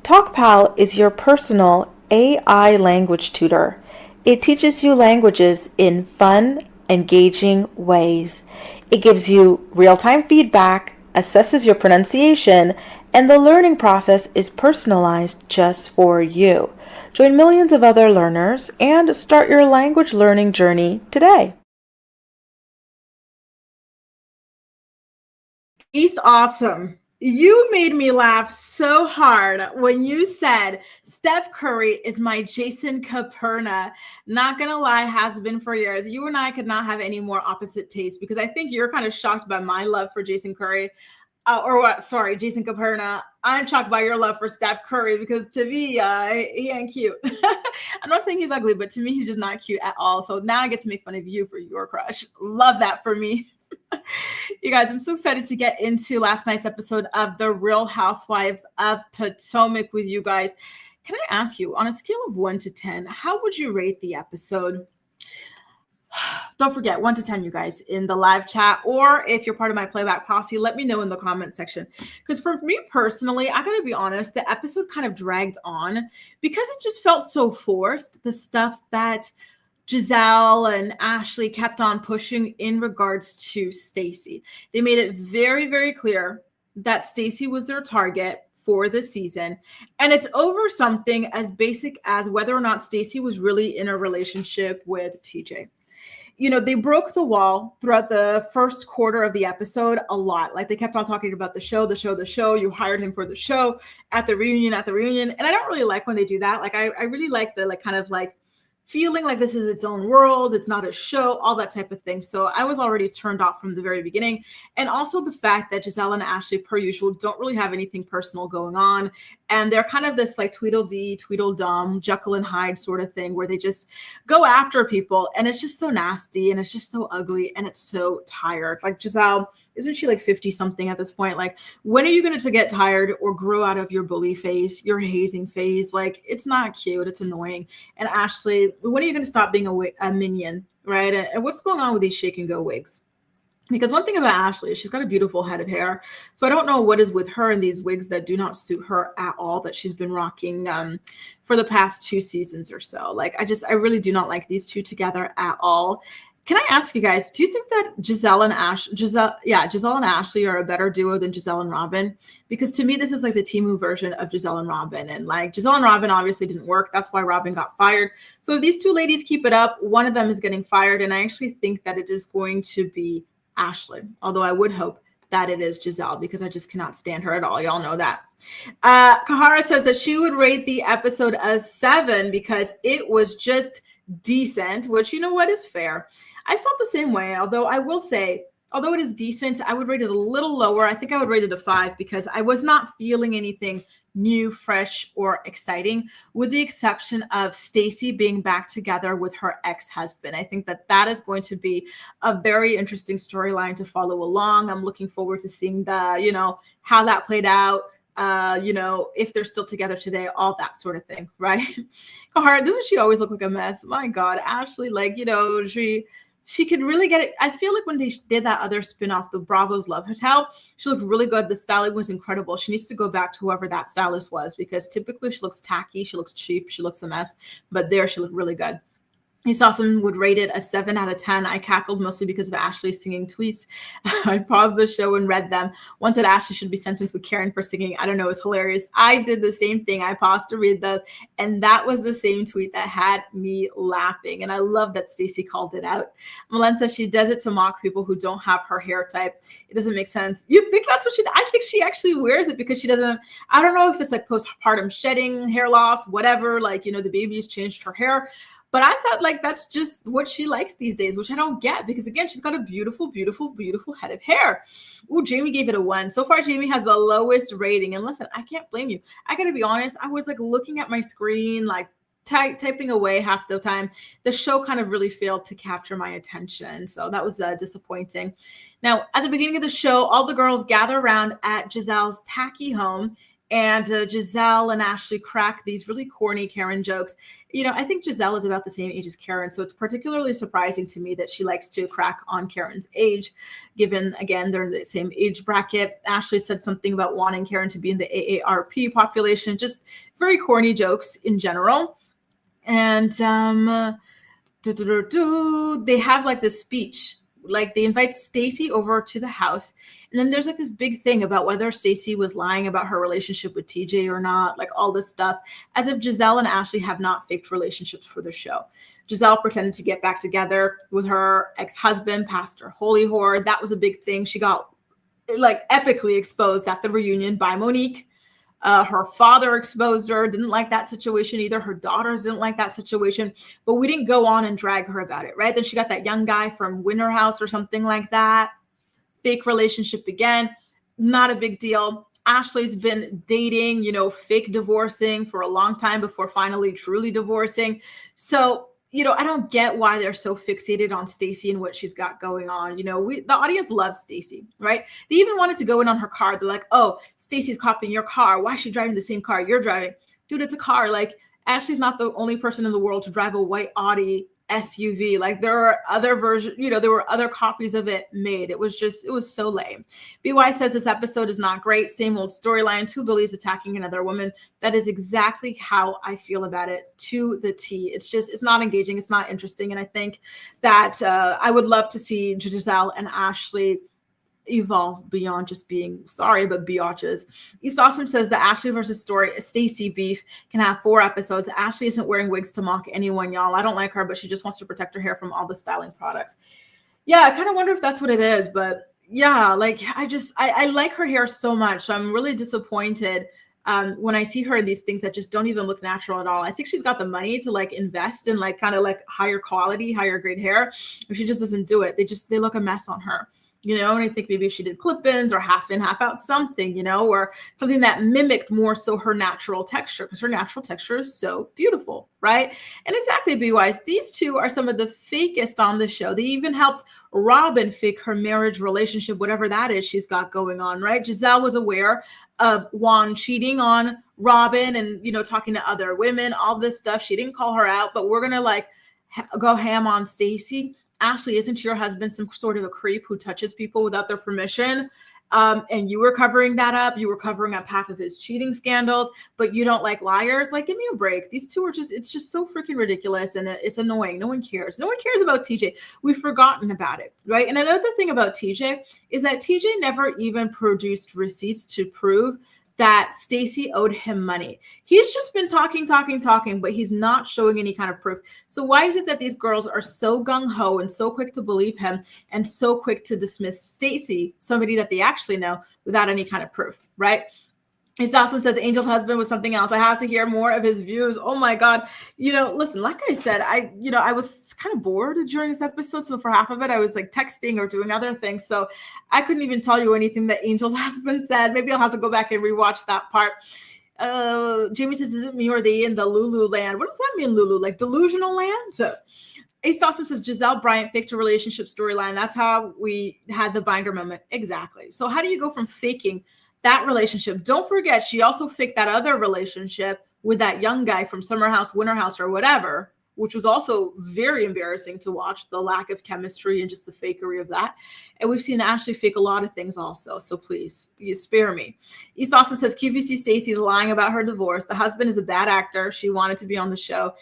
TalkPal is your personal AI language tutor. It teaches you languages in fun, engaging ways. It gives you real-time feedback, assesses your pronunciation, and the learning process is personalized just for you. Join millions of other learners and start your language learning journey today. He's awesome. You made me laugh so hard when you said Steph Curry is my Jason Caperna. Not gonna lie, has been for years. You and I could not have any more opposite tastes because I think you're kind of shocked by my love for Jason Curry. Jason Caperna. I'm shocked by your love for Steph Curry because to me, he ain't cute. I'm not saying he's ugly, but to me, he's just not cute at all. So now I get to make fun of you for your crush. Love that for me. You guys, I'm so excited to get into last night's episode of The Real Housewives of Potomac with you guys. Can I ask you, on a scale of 1 to 10, how would you rate the episode? Don't forget, 1 to 10, you guys, in the live chat, or if you're part of my playback posse, let me know in the comment section. Because for me personally, I gotta be honest, the episode kind of dragged on because it just felt so forced. The stuff that Giselle and Ashley kept on pushing in regards to Stacey. They made it very, very clear that Stacey was their target for the season. And it's over something as basic as whether or not Stacey was really in a relationship with TJ. You know, they broke the wall throughout the first quarter of the episode a lot. Like they kept on talking about the show. You hired him for the show at the reunion. And I don't really like when they do that. Like I really like the kind of feeling like this is its own world. It's not a show, all that type of thing. So I was already turned off from the very beginning. And also the fact that Giselle and Ashley, per usual, don't really have anything personal going on. And they're kind of this Tweedledee, Tweedledum, Jekyll and Hyde sort of thing where they just go after people. And it's just so nasty and it's just so ugly and it's so tired. Like Giselle, isn't she 50 something at this point? When are you going to get tired or grow out of your bully phase, your hazing phase? It's not cute. It's annoying. And Ashley, when are you going to stop being a minion, right? And what's going on with these shake and go wigs? Because one thing about Ashley is she's got a beautiful head of hair. So I don't know what is with her and these wigs that do not suit her at all that she's been rocking for the past 2 seasons or so. I really do not like these two together at all. Can I ask you guys, do you think that Giselle and Ashley are a better duo than Giselle and Robin? Because to me, this is the Temu version of Giselle and Robin. And Giselle and Robin obviously didn't work. That's why Robin got fired. So if these two ladies keep it up, one of them is getting fired. And I actually think that it is going to be Ashley, although I would hope that it is Giselle because I just cannot stand her at all. Y'all know that. Kahara says that she would rate the episode a 7 because it was just decent, which you know what is fair. I felt the same way, although I will say, although it is decent, I would rate it a little lower. I think I would rate it a 5 because I was not feeling anything new, fresh, or exciting, with the exception of Stacey being back together with her ex-husband. I think that is going to be a very interesting storyline to follow along. I'm looking forward to seeing how that played out. If they're still together today, all that sort of thing, right? Kahara, doesn't she always look like a mess? My God, Ashley, she could really get it. I feel like when they did that other spinoff, the Bravo's Love Hotel, she looked really good. The styling was incredible. She needs to go back to whoever that stylist was because typically she looks tacky, she looks cheap, she looks a mess, but there she looked really good. Someone would rate it a 7 out of 10. I cackled mostly because of Ashley singing tweets. I paused the show and read them. One said Ashley should be sentenced with Karen for singing. I don't know. It's hilarious. I did the same thing. I paused to read those. And that was the same tweet that had me laughing. And I love that Stacey called it out. Malen says she does it to mock people who don't have her hair type. It doesn't make sense. You think that's what she did? I think she actually wears it because she doesn't. I don't know if it's postpartum shedding, hair loss, whatever. The baby's changed her hair. But I thought that's just what she likes these days, which I don't get because, again, she's got a beautiful, beautiful, beautiful head of hair. Ooh, Jamie gave it a 1. So far, Jamie has the lowest rating. And listen, I can't blame you. I got to be honest. I was looking at my screen, typing away half the time. The show kind of really failed to capture my attention. So that was disappointing. Now, at the beginning of the show, all the girls gather around at Giselle's tacky home, and Giselle and Ashley crack these really corny Karen jokes. I think Giselle is about the same age as Karen, so it's particularly surprising to me that she likes to crack on Karen's age, given, again, they're in the same age bracket. Ashley said something about wanting Karen to be in the AARP population, just very corny jokes in general. And they have like this speech, like they invite Stacy over to the house. And then there's like this big thing about whether Stacy was lying about her relationship with TJ or not, like all this stuff, as if Giselle and Ashley have not faked relationships for the show. Giselle pretended to get back together with her ex-husband, Pastor Holy Whore. That was a big thing. She got like epically exposed at the reunion by Monique. Her father exposed her, didn't like that situation either. Her daughters didn't like that situation, but we didn't go on and drag her about it, right? Then she got that young guy from Winter House or something like that. Fake relationship again, not a big deal. Ashley's been dating, fake divorcing for a long time before finally truly divorcing. So, I don't get why they're so fixated on Stacy and what she's got going on. The audience loves Stacy, right? They even wanted to go in on her car. They're like, oh, Stacy's copying your car. Why is she driving the same car you're driving? Dude, it's a car. Like, Ashley's not the only person in the world to drive a white Audi SUV. Like, there are other versions, there were other copies of it made. It was so lame. BY says this episode is not great. Same old storyline. Two bullies attacking another woman. That is exactly how I feel about it, to the T. It's not engaging. It's not interesting. And I think that I would love to see Giselle and Ashley evolve beyond just being sorry, but biatches. East Awesome says the Ashley versus Stacy beef can have 4 episodes. Ashley isn't wearing wigs to mock anyone, y'all. I don't like her, but she just wants to protect her hair from all the styling products. Yeah, I kind of wonder if that's what it is, but yeah, like I like her hair so much. So I'm really disappointed when I see her in these things that just don't even look natural at all. I think she's got the money to like invest in like kind of like higher quality, higher grade hair. If she just doesn't do it, they look a mess on her. And I think maybe if she did clip-ins or half in, half out something, or something that mimicked more so her natural texture, because her natural texture is so beautiful, right? And exactly, B-Wise, these two are some of the fakest on the show. They even helped Robin fake her marriage relationship, whatever that is she's got going on, right? Giselle was aware of Juan cheating on Robin and, talking to other women, all this stuff. She didn't call her out, but we're going to like go ham on Stacy. Ashley, isn't your husband some sort of a creep who touches people without their permission? And you were covering that up. You were covering up half of his cheating scandals, but you don't like liars. Like, give me a break. These two are it's just so freaking ridiculous. And it's annoying. No one cares. No one cares about TJ. We've forgotten about it, right? And another thing about TJ is that TJ never even produced receipts to prove that Stacy owed him money. He's just been talking, but he's not showing any kind of proof. So why is it that these girls are so gung-ho and so quick to believe him and so quick to dismiss Stacy, somebody that they actually know, without any kind of proof, right? He also says Angel's husband was something else. I have to hear more of his views. Oh my God. Listen, like I said, I was kind of bored during this episode. So for half of it, I was like texting or doing other things. So I couldn't even tell you anything that Angel's husband said. Maybe I'll have to go back and rewatch that part. Jamie says, is it me or they in the Lulu land? What does that mean, Lulu? Like delusional land? So Ace Awesome says Giselle Bryant faked a relationship storyline. That's how we had the binder moment. Exactly. So how do you go from faking that relationship? Don't forget, she also faked that other relationship with that young guy from Summer House, Winter House, or whatever, which was also very embarrassing to watch, the lack of chemistry and just the fakery of that. And we've seen Ashley fake a lot of things also. So please, you spare me. East Austin says QVC Stacy's lying about her divorce. The husband is a bad actor. She wanted to be on the show.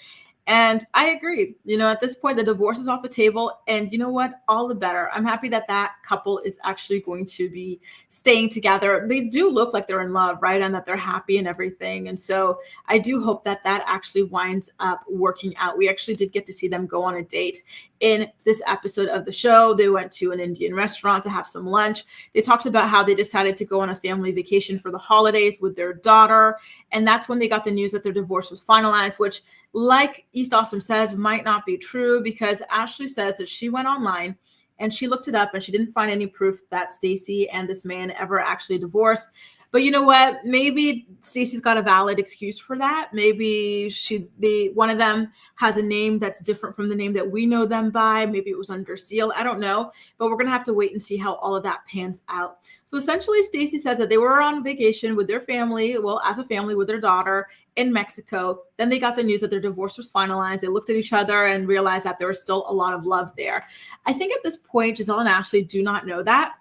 And I agree. At this point, the divorce is off the table. And you know what? All the better. I'm happy that that couple is actually going to be staying together. They do look like they're in love, right? And that they're happy and everything. And so I do hope that that actually winds up working out. We actually did get to see them go on a date in this episode of the show. They went to an Indian restaurant to have some lunch. They talked about how they decided to go on a family vacation for the holidays with their daughter. And that's when they got the news that their divorce was finalized, which, like East Awesome says, might not be true, because Ashley says that she went online and she looked it up and she didn't find any proof that Stacy and this man ever actually divorced. But you know what? Maybe Stacey's got a valid excuse for that. Maybe one of them has a name that's different from the name that we know them by. Maybe it was under seal. I don't know. But we're going to have to wait and see how all of that pans out. So essentially, Stacey says that they were on vacation with their family, well, as a family with their daughter in Mexico. Then they got the news that their divorce was finalized. They looked at each other and realized that there was still a lot of love there. I think at this point, Giselle and Ashley do not know that.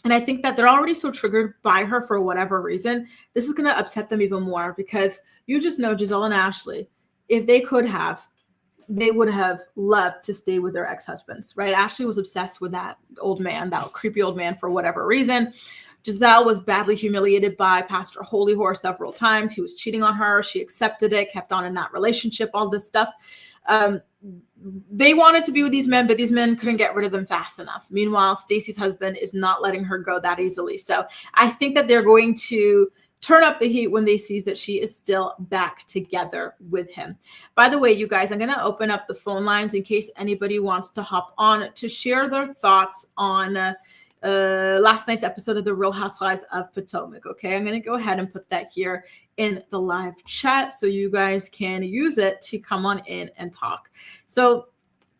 And I think that they're already so triggered by her for whatever reason. This is going to upset them even more because you just know Giselle and Ashley, if they could have, they would have loved to stay with their ex-husbands, right? Ashley was obsessed with that old man, that creepy old man for whatever reason. Giselle was badly humiliated by Pastor Holy Whore several times. He was cheating on her. She accepted it, kept on in that relationship, all this stuff. They wanted to be with these men, but these men couldn't get rid of them fast enough. Meanwhile, Stacey's husband is not letting her go that easily. So I think that they're going to turn up the heat when they see that she is still back together with him. By the way, you guys, I'm going to open up the phone lines in case anybody wants to hop on to share their thoughts on last night's episode of The Real Housewives of Potomac. Okay, I'm going to go ahead and put that here in the live chat so you guys can use it to come on in and talk. So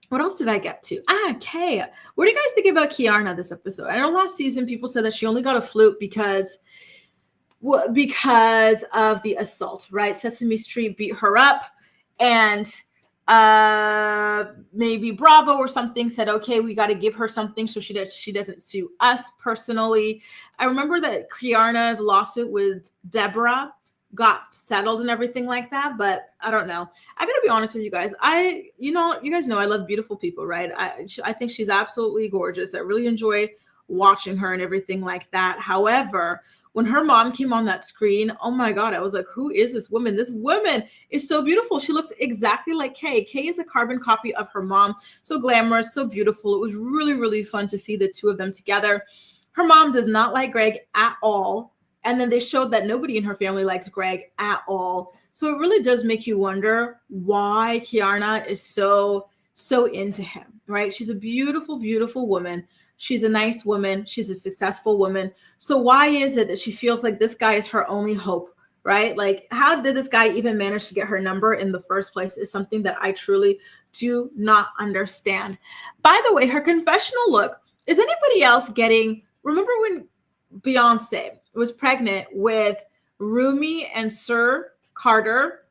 what else did I get to? Kay. What do you guys think about Kiarna this episode? I know last season people said that she only got a flute because of the assault, right? Sesame Street beat her up, and maybe Bravo or something said, okay, we got to give her something so she doesn't sue us personally. I remember that Kiarna's lawsuit with Deborah got settled and everything like that, but I don't know. I gotta be honest with you guys. You guys know I love beautiful people, right? I think she's absolutely gorgeous. I really enjoy watching her and everything like that. However, when her mom came on that screen, oh my God, I was like, who is this woman? This woman is so beautiful. She looks exactly like Kay. Kay is a carbon copy of her mom. So glamorous, so beautiful. It was really, really fun to see the two of them together. Her mom does not like Greg at all. And then they showed that nobody in her family likes Greg at all. So it really does make you wonder why Kiarna is so into him, right? She's a beautiful, beautiful woman. She's a nice woman. She's a successful woman. So why is it that she feels like this guy is her only hope, right? Like, how did this guy even manage to get her number in the first place is something that I truly do not understand. By the way, her confessional look, is anybody else remember when Beyonce was pregnant with Rumi and Sir Carter,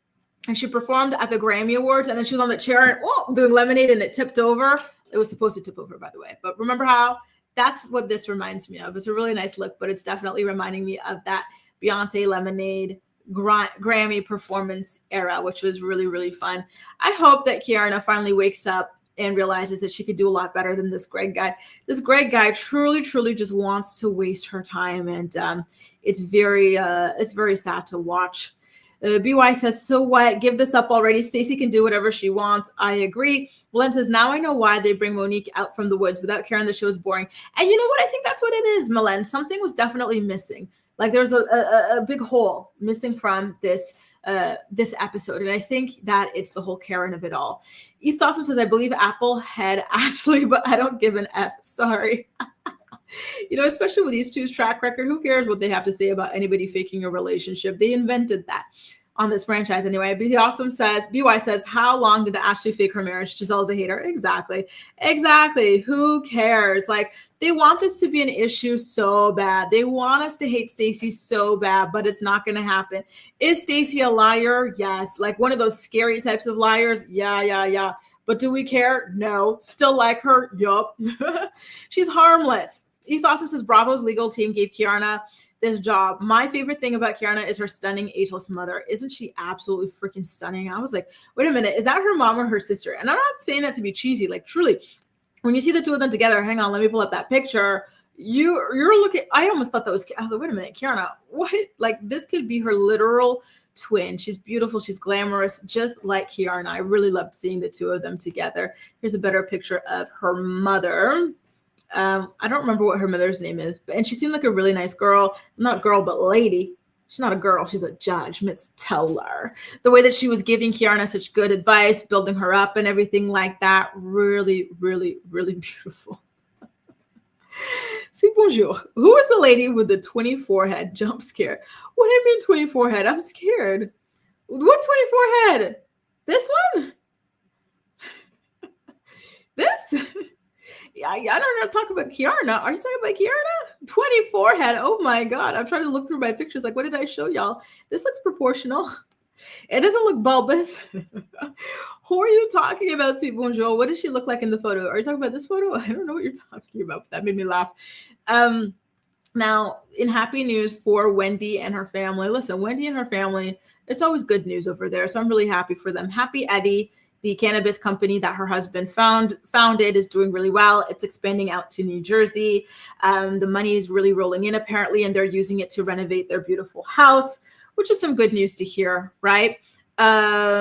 and she performed at the Grammy Awards, and then she was on the chair and doing lemonade, and it tipped over. It was supposed to tip over, by the way. But remember how? That's what this reminds me of. It's a really nice look, but it's definitely reminding me of that Beyonce Lemonade Grammy performance era, which was really, really fun. I hope that Kiarna finally wakes up and realizes that she could do a lot better than this Greg guy. This Greg guy truly, truly just wants to waste her time, and it's very sad to watch. BY says, so what? Give this up already. Stacey can do whatever she wants. I agree. Len says, now I know why they bring Monique out from the woods without caring the show is boring. And you know what? I think that's what it is, Malen. Something was definitely missing. Like there's a big hole missing from this episode. And I think that it's the whole Karen of it all. East Awesome says, I believe Apple had Ashley, but I don't give an F. Sorry. Especially with these two's track record, who cares what they have to say about anybody faking a relationship? They invented that on this franchise anyway. BY says, how long did Ashley fake her marriage? Giselle's a hater. Exactly. Who cares? Like, they want this to be an issue so bad. They want us to hate Stacey so bad, but it's not going to happen. Is Stacey a liar? Yes. Like one of those scary types of liars? Yeah. But do we care? No. Still like her? Yup. She's harmless. East Awesome says, Bravo's legal team gave Kiarna this job. My favorite thing about Kiarna is her stunning ageless mother. Isn't she absolutely freaking stunning? I was like, wait a minute, is that her mom or her sister? And I'm not saying that to be cheesy. Like, truly, when you see the two of them together, hang on, let me pull up that picture. You're looking, I almost thought that was, I was like, wait a minute, Kiarna, what? Like, this could be her literal twin. She's beautiful. She's glamorous, just like Kiarna. I really loved seeing the two of them together. Here's a better picture of her mother. I don't remember what her mother's name is, and she seemed like a really nice girl. Not girl, but lady. She's not a girl. She's a judge, Miss Teller. The way that she was giving Kiarna such good advice, building her up and everything like that. Really, really, really beautiful. Sweet bonjour. Who is the lady with the 24 head jump scare? What do you mean 24 head? I'm scared. What 24 head? This one? This? Yeah, I don't know. Talk about Kiarna. Are you talking about Kiarna? 24 head. Oh my God. I'm trying to look through my pictures. Like, what did I show y'all? This looks proportional. It doesn't look bulbous. Who are you talking about, Sweet Bonjour? What does she look like in the photo? Are you talking about this photo? I don't know what you're talking about. That made me laugh. Now, in happy news for Wendy and her family. Listen, Wendy and her family, it's always good news over there. So I'm really happy for them. Happy Eddie, the cannabis company that her husband founded, is doing really well. It's expanding out to New Jersey. The money is really rolling in apparently, and they're using it to renovate their beautiful house, which is some good news to hear, right? BY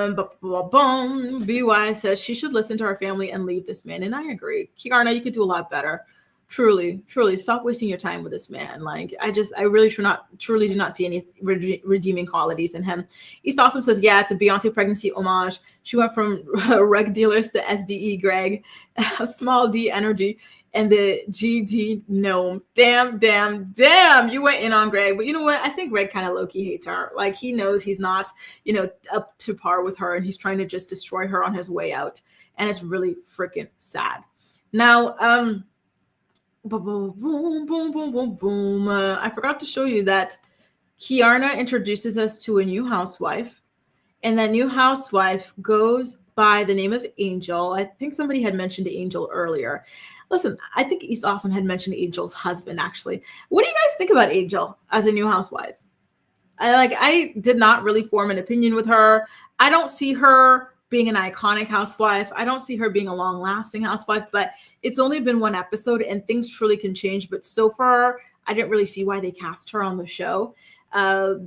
says she should listen to her family and leave this man. And I agree. Kiarna, you could do a lot better. Truly, stop wasting your time with this man. Like, I really truly do not see any redeeming qualities in him. East Awesome says, yeah, it's a Beyonce pregnancy homage. She went from reg dealers to SDE Greg, small D energy, and the GD gnome. Damn, you went in on Greg. But you know what? I think Greg kind of low-key hates her. Like, he knows he's not, up to par with her, and he's trying to just destroy her on his way out. And it's really freaking sad. Now, boom. I forgot to show you that Kiarna introduces us to a new housewife, and that new housewife goes by the name of Angel. I think somebody had mentioned Angel earlier. Listen, I think East Awesome had mentioned Angel's husband, actually. What do you guys think about Angel as a new housewife? I did not really form an opinion with her. I don't see her being an iconic housewife. I don't see her being a long-lasting housewife, but it's only been one episode and things truly can change. But so far, I didn't really see why they cast her on the show.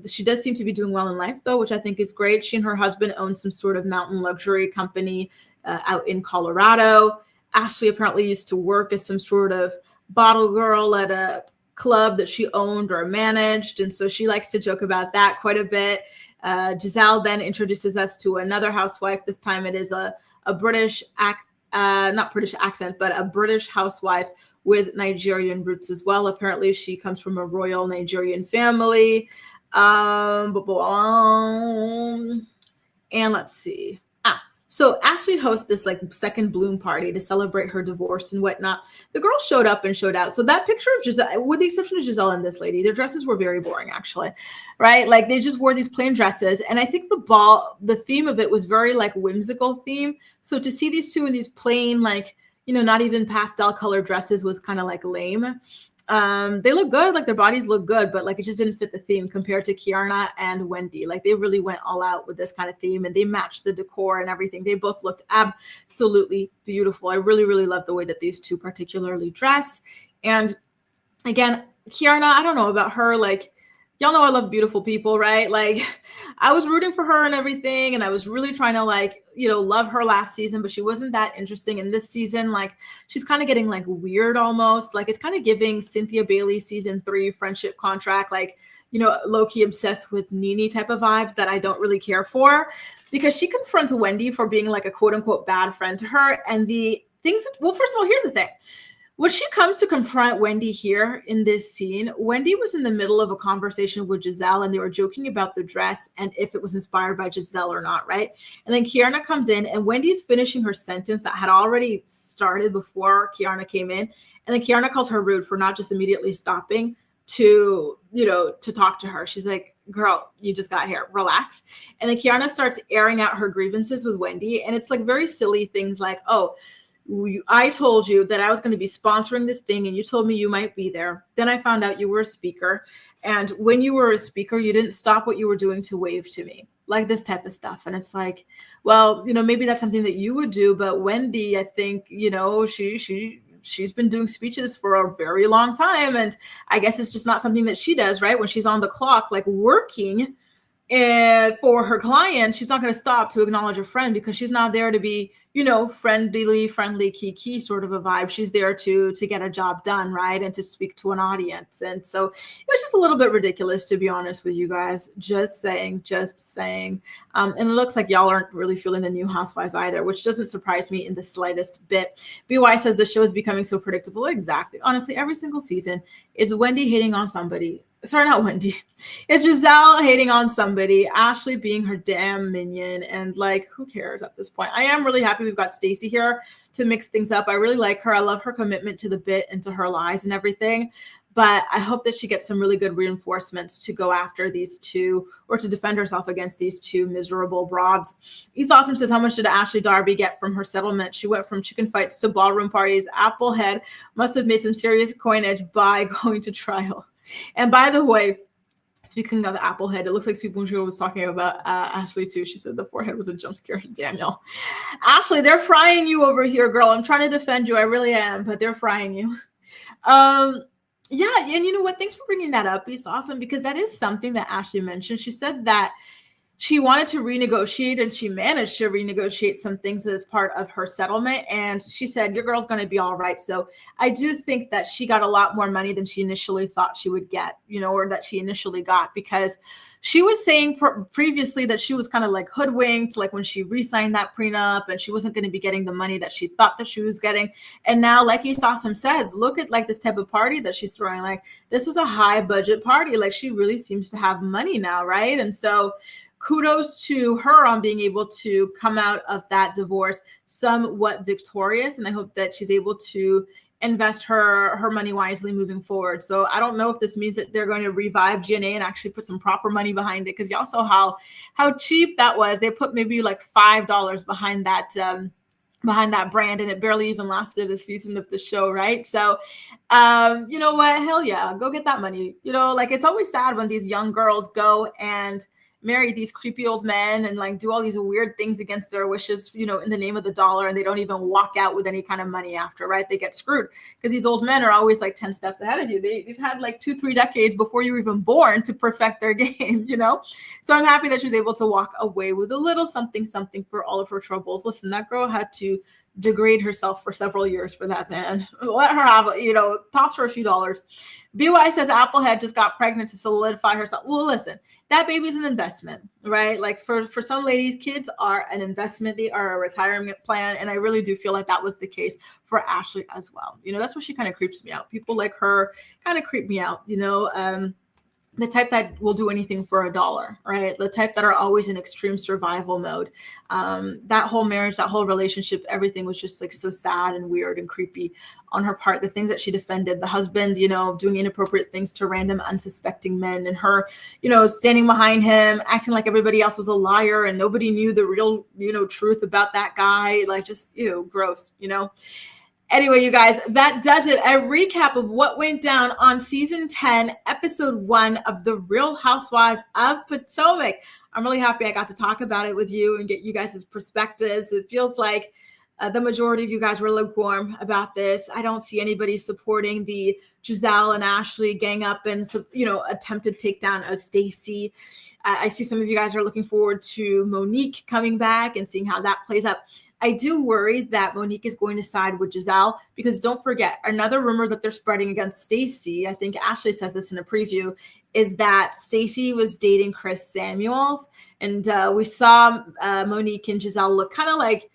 She does seem to be doing well in life, though, which I think is great. She and her husband own some sort of mountain luxury company out in Colorado. Ashley apparently used to work as some sort of bottle girl at a club that she owned or managed. And so she likes to joke about that quite a bit. Giselle then introduces us to another housewife. This time it is a British not British accent, but a British housewife with Nigerian roots as well. Apparently she comes from a royal Nigerian family. And let's see. So Ashley hosts this second bloom party to celebrate her divorce and whatnot. The girl showed up and showed out. So that picture of Giselle, with the exception of Giselle and this lady, their dresses were very boring, actually, right? Like, they just wore these plain dresses. And I think the theme of it was very whimsical theme. So to see these two in these plain, not even pastel color dresses was kind of lame. They look good, their bodies look good, but it just didn't fit the theme compared to Kiarna and Wendy. They really went all out with this kind of theme, and they matched the decor and everything. They both looked absolutely beautiful. I really, really love the way that these two particularly dress. And again, Kiarna, I don't know about her. Y'all know I love beautiful people, right? I was rooting for her and everything, and I was really trying to love her last season, but she wasn't that interesting. And this season, she's kind of getting weird almost. It's kind of giving Cynthia Bailey season 3 friendship contract, low-key obsessed with Nene type of vibes that I don't really care for, because she confronts Wendy for being a quote unquote bad friend to her. And the things first of all, here's the thing. When she comes to confront Wendy here in this scene, Wendy was in the middle of a conversation with Giselle, and they were joking about the dress and if it was inspired by Giselle or not, right? And then Kiarna comes in, and Wendy's finishing her sentence that had already started before Kiarna came in. And then Kiarna calls her rude for not just immediately stopping to talk to her. She's like, girl, you just got here, relax. And then Kiarna starts airing out her grievances with Wendy. And it's very silly things like, oh, I told you that I was going to be sponsoring this thing, and you told me you might be there. Then I found out you were a speaker. And when you were a speaker, you didn't stop what you were doing to wave to me. This type of stuff. And it's well, maybe that's something that you would do. But Wendy, I think, she's been doing speeches for a very long time. And I guess it's just not something that she does, right? When she's on the clock, working for her client, she's not going to stop to acknowledge a friend, because she's not there to be, friendly Kiki sort of a vibe. She's there to get a job done, right? And to speak to an audience. And so it was just a little bit ridiculous, to be honest with you guys. Just saying. And it looks like y'all aren't really feeling the new Housewives either, which doesn't surprise me in the slightest bit. BY says the show is becoming so predictable. Exactly. Honestly, every single season, it's Wendy hating on somebody. Sorry, not Wendy. It's Giselle hating on somebody, Ashley being her damn minion, and like, who cares at this point? I am really happy we've got Stacey here to mix things up. I really like her. I love her commitment to the bit and to her lies and everything. But I hope that she gets some really good reinforcements to go after these two, or to defend herself against these two miserable broads. East Awesome says, how much did Ashley Darby get from her settlement? She went from chicken fights to ballroom parties. Applehead must have made some serious coinage by going to trial. And by the way, speaking of Applehead, it looks like Sweet Moon was talking about Ashley too. She said the forehead was a jump scare to Daniel. Ashley, they're frying you over here, girl. I'm trying to defend you. I really am, but they're frying you. Yeah, and you know what? Thanks for bringing that up. It's awesome, because that is something that Ashley mentioned. She said that she wanted to renegotiate, and she managed to renegotiate some things as part of her settlement. And she said, your girl's going to be all right. So I do think that she got a lot more money than she initially thought she would get, or that she initially got, because she was saying previously that she was kind of like hoodwinked, like when she re-signed that prenup, and she wasn't going to be getting the money that she thought that she was getting. And now, like East Awesome says, look at like this type of party that she's throwing. Like, this was a high budget party. Like, she really seems to have money now, right? And so kudos to her on being able to come out of that divorce somewhat victorious. And I hope that she's able to invest her money wisely moving forward. So I don't know if this means that they're going to revive GNA and actually put some proper money behind it, because y'all saw how cheap that was. They put maybe like $5 behind that brand, and it barely even lasted a season of the show, right? So you know what, hell yeah, go get that money. Like, it's always sad when these young girls go and marry these creepy old men and like do all these weird things against their wishes, in the name of the dollar, and they don't even walk out with any kind of money after, right? They get screwed because these old men are always like 10 steps ahead of you. They've had like 2-3 decades before you were even born to perfect their game, So I'm happy that she was able to walk away with a little something for all of her troubles. Listen, that girl had to degrade herself for several years for that, man. Let her have, toss her a few dollars. BY says Applehead just got pregnant to solidify herself. Well, listen, that baby's an investment, right? Like, for some ladies, kids are an investment. They are a retirement plan. And I really do feel like that was the case for Ashley as well. That's why she kind of creeps me out. People like her kind of creep me out, the type that will do anything for $1, right? The type that are always in extreme survival mode. That whole marriage, that whole relationship, everything was just like so sad and weird and creepy on her part. The things that she defended, the husband, doing inappropriate things to random unsuspecting men, and her, standing behind him, acting like everybody else was a liar and nobody knew the real, truth about that guy. Like, just, gross, Anyway, you guys, that does it. A recap of what went down on season 10, episode 1 of The Real Housewives of Potomac. I'm really happy I got to talk about it with you and get you guys' perspectives. It feels like the majority of you guys were lukewarm about this. I don't see anybody supporting the Giselle and Ashley gang up and, attempted takedown of Stacey. I see some of you guys are looking forward to Monique coming back and seeing how that plays out. I do worry that Monique is going to side with Giselle, because don't forget, another rumor that they're spreading against Stacey, I think Ashley says this in a preview, is that Stacey was dating Chris Samuels. And we saw Monique and Giselle look kind of like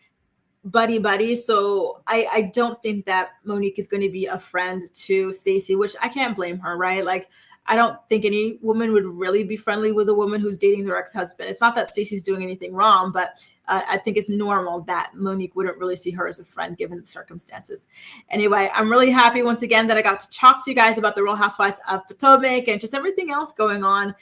buddy. So I don't think that Monique is going to be a friend to Stacey, which I can't blame her, right? Like, I don't think any woman would really be friendly with a woman who's dating their ex-husband. It's not that Stacey's doing anything wrong, but I think it's normal that Monique wouldn't really see her as a friend given the circumstances. Anyway, I'm really happy once again that I got to talk to you guys about the Real Housewives of Potomac and just everything else going on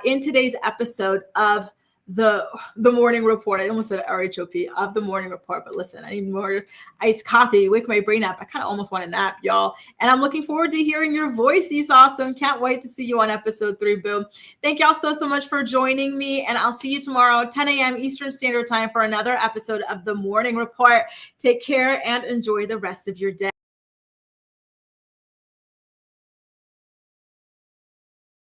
in today's episode of the morning report. I almost said RHOP, of the morning report, but listen, I need more iced coffee, wake my brain up. I kind of almost want a nap, y'all. And I'm looking forward to hearing your voice. He's awesome. Can't wait to see you on episode 3, boo. Thank y'all so much for joining me. And I'll see you tomorrow, 10 a.m. Eastern Standard Time, for another episode of the morning report. Take care and enjoy the rest of your day.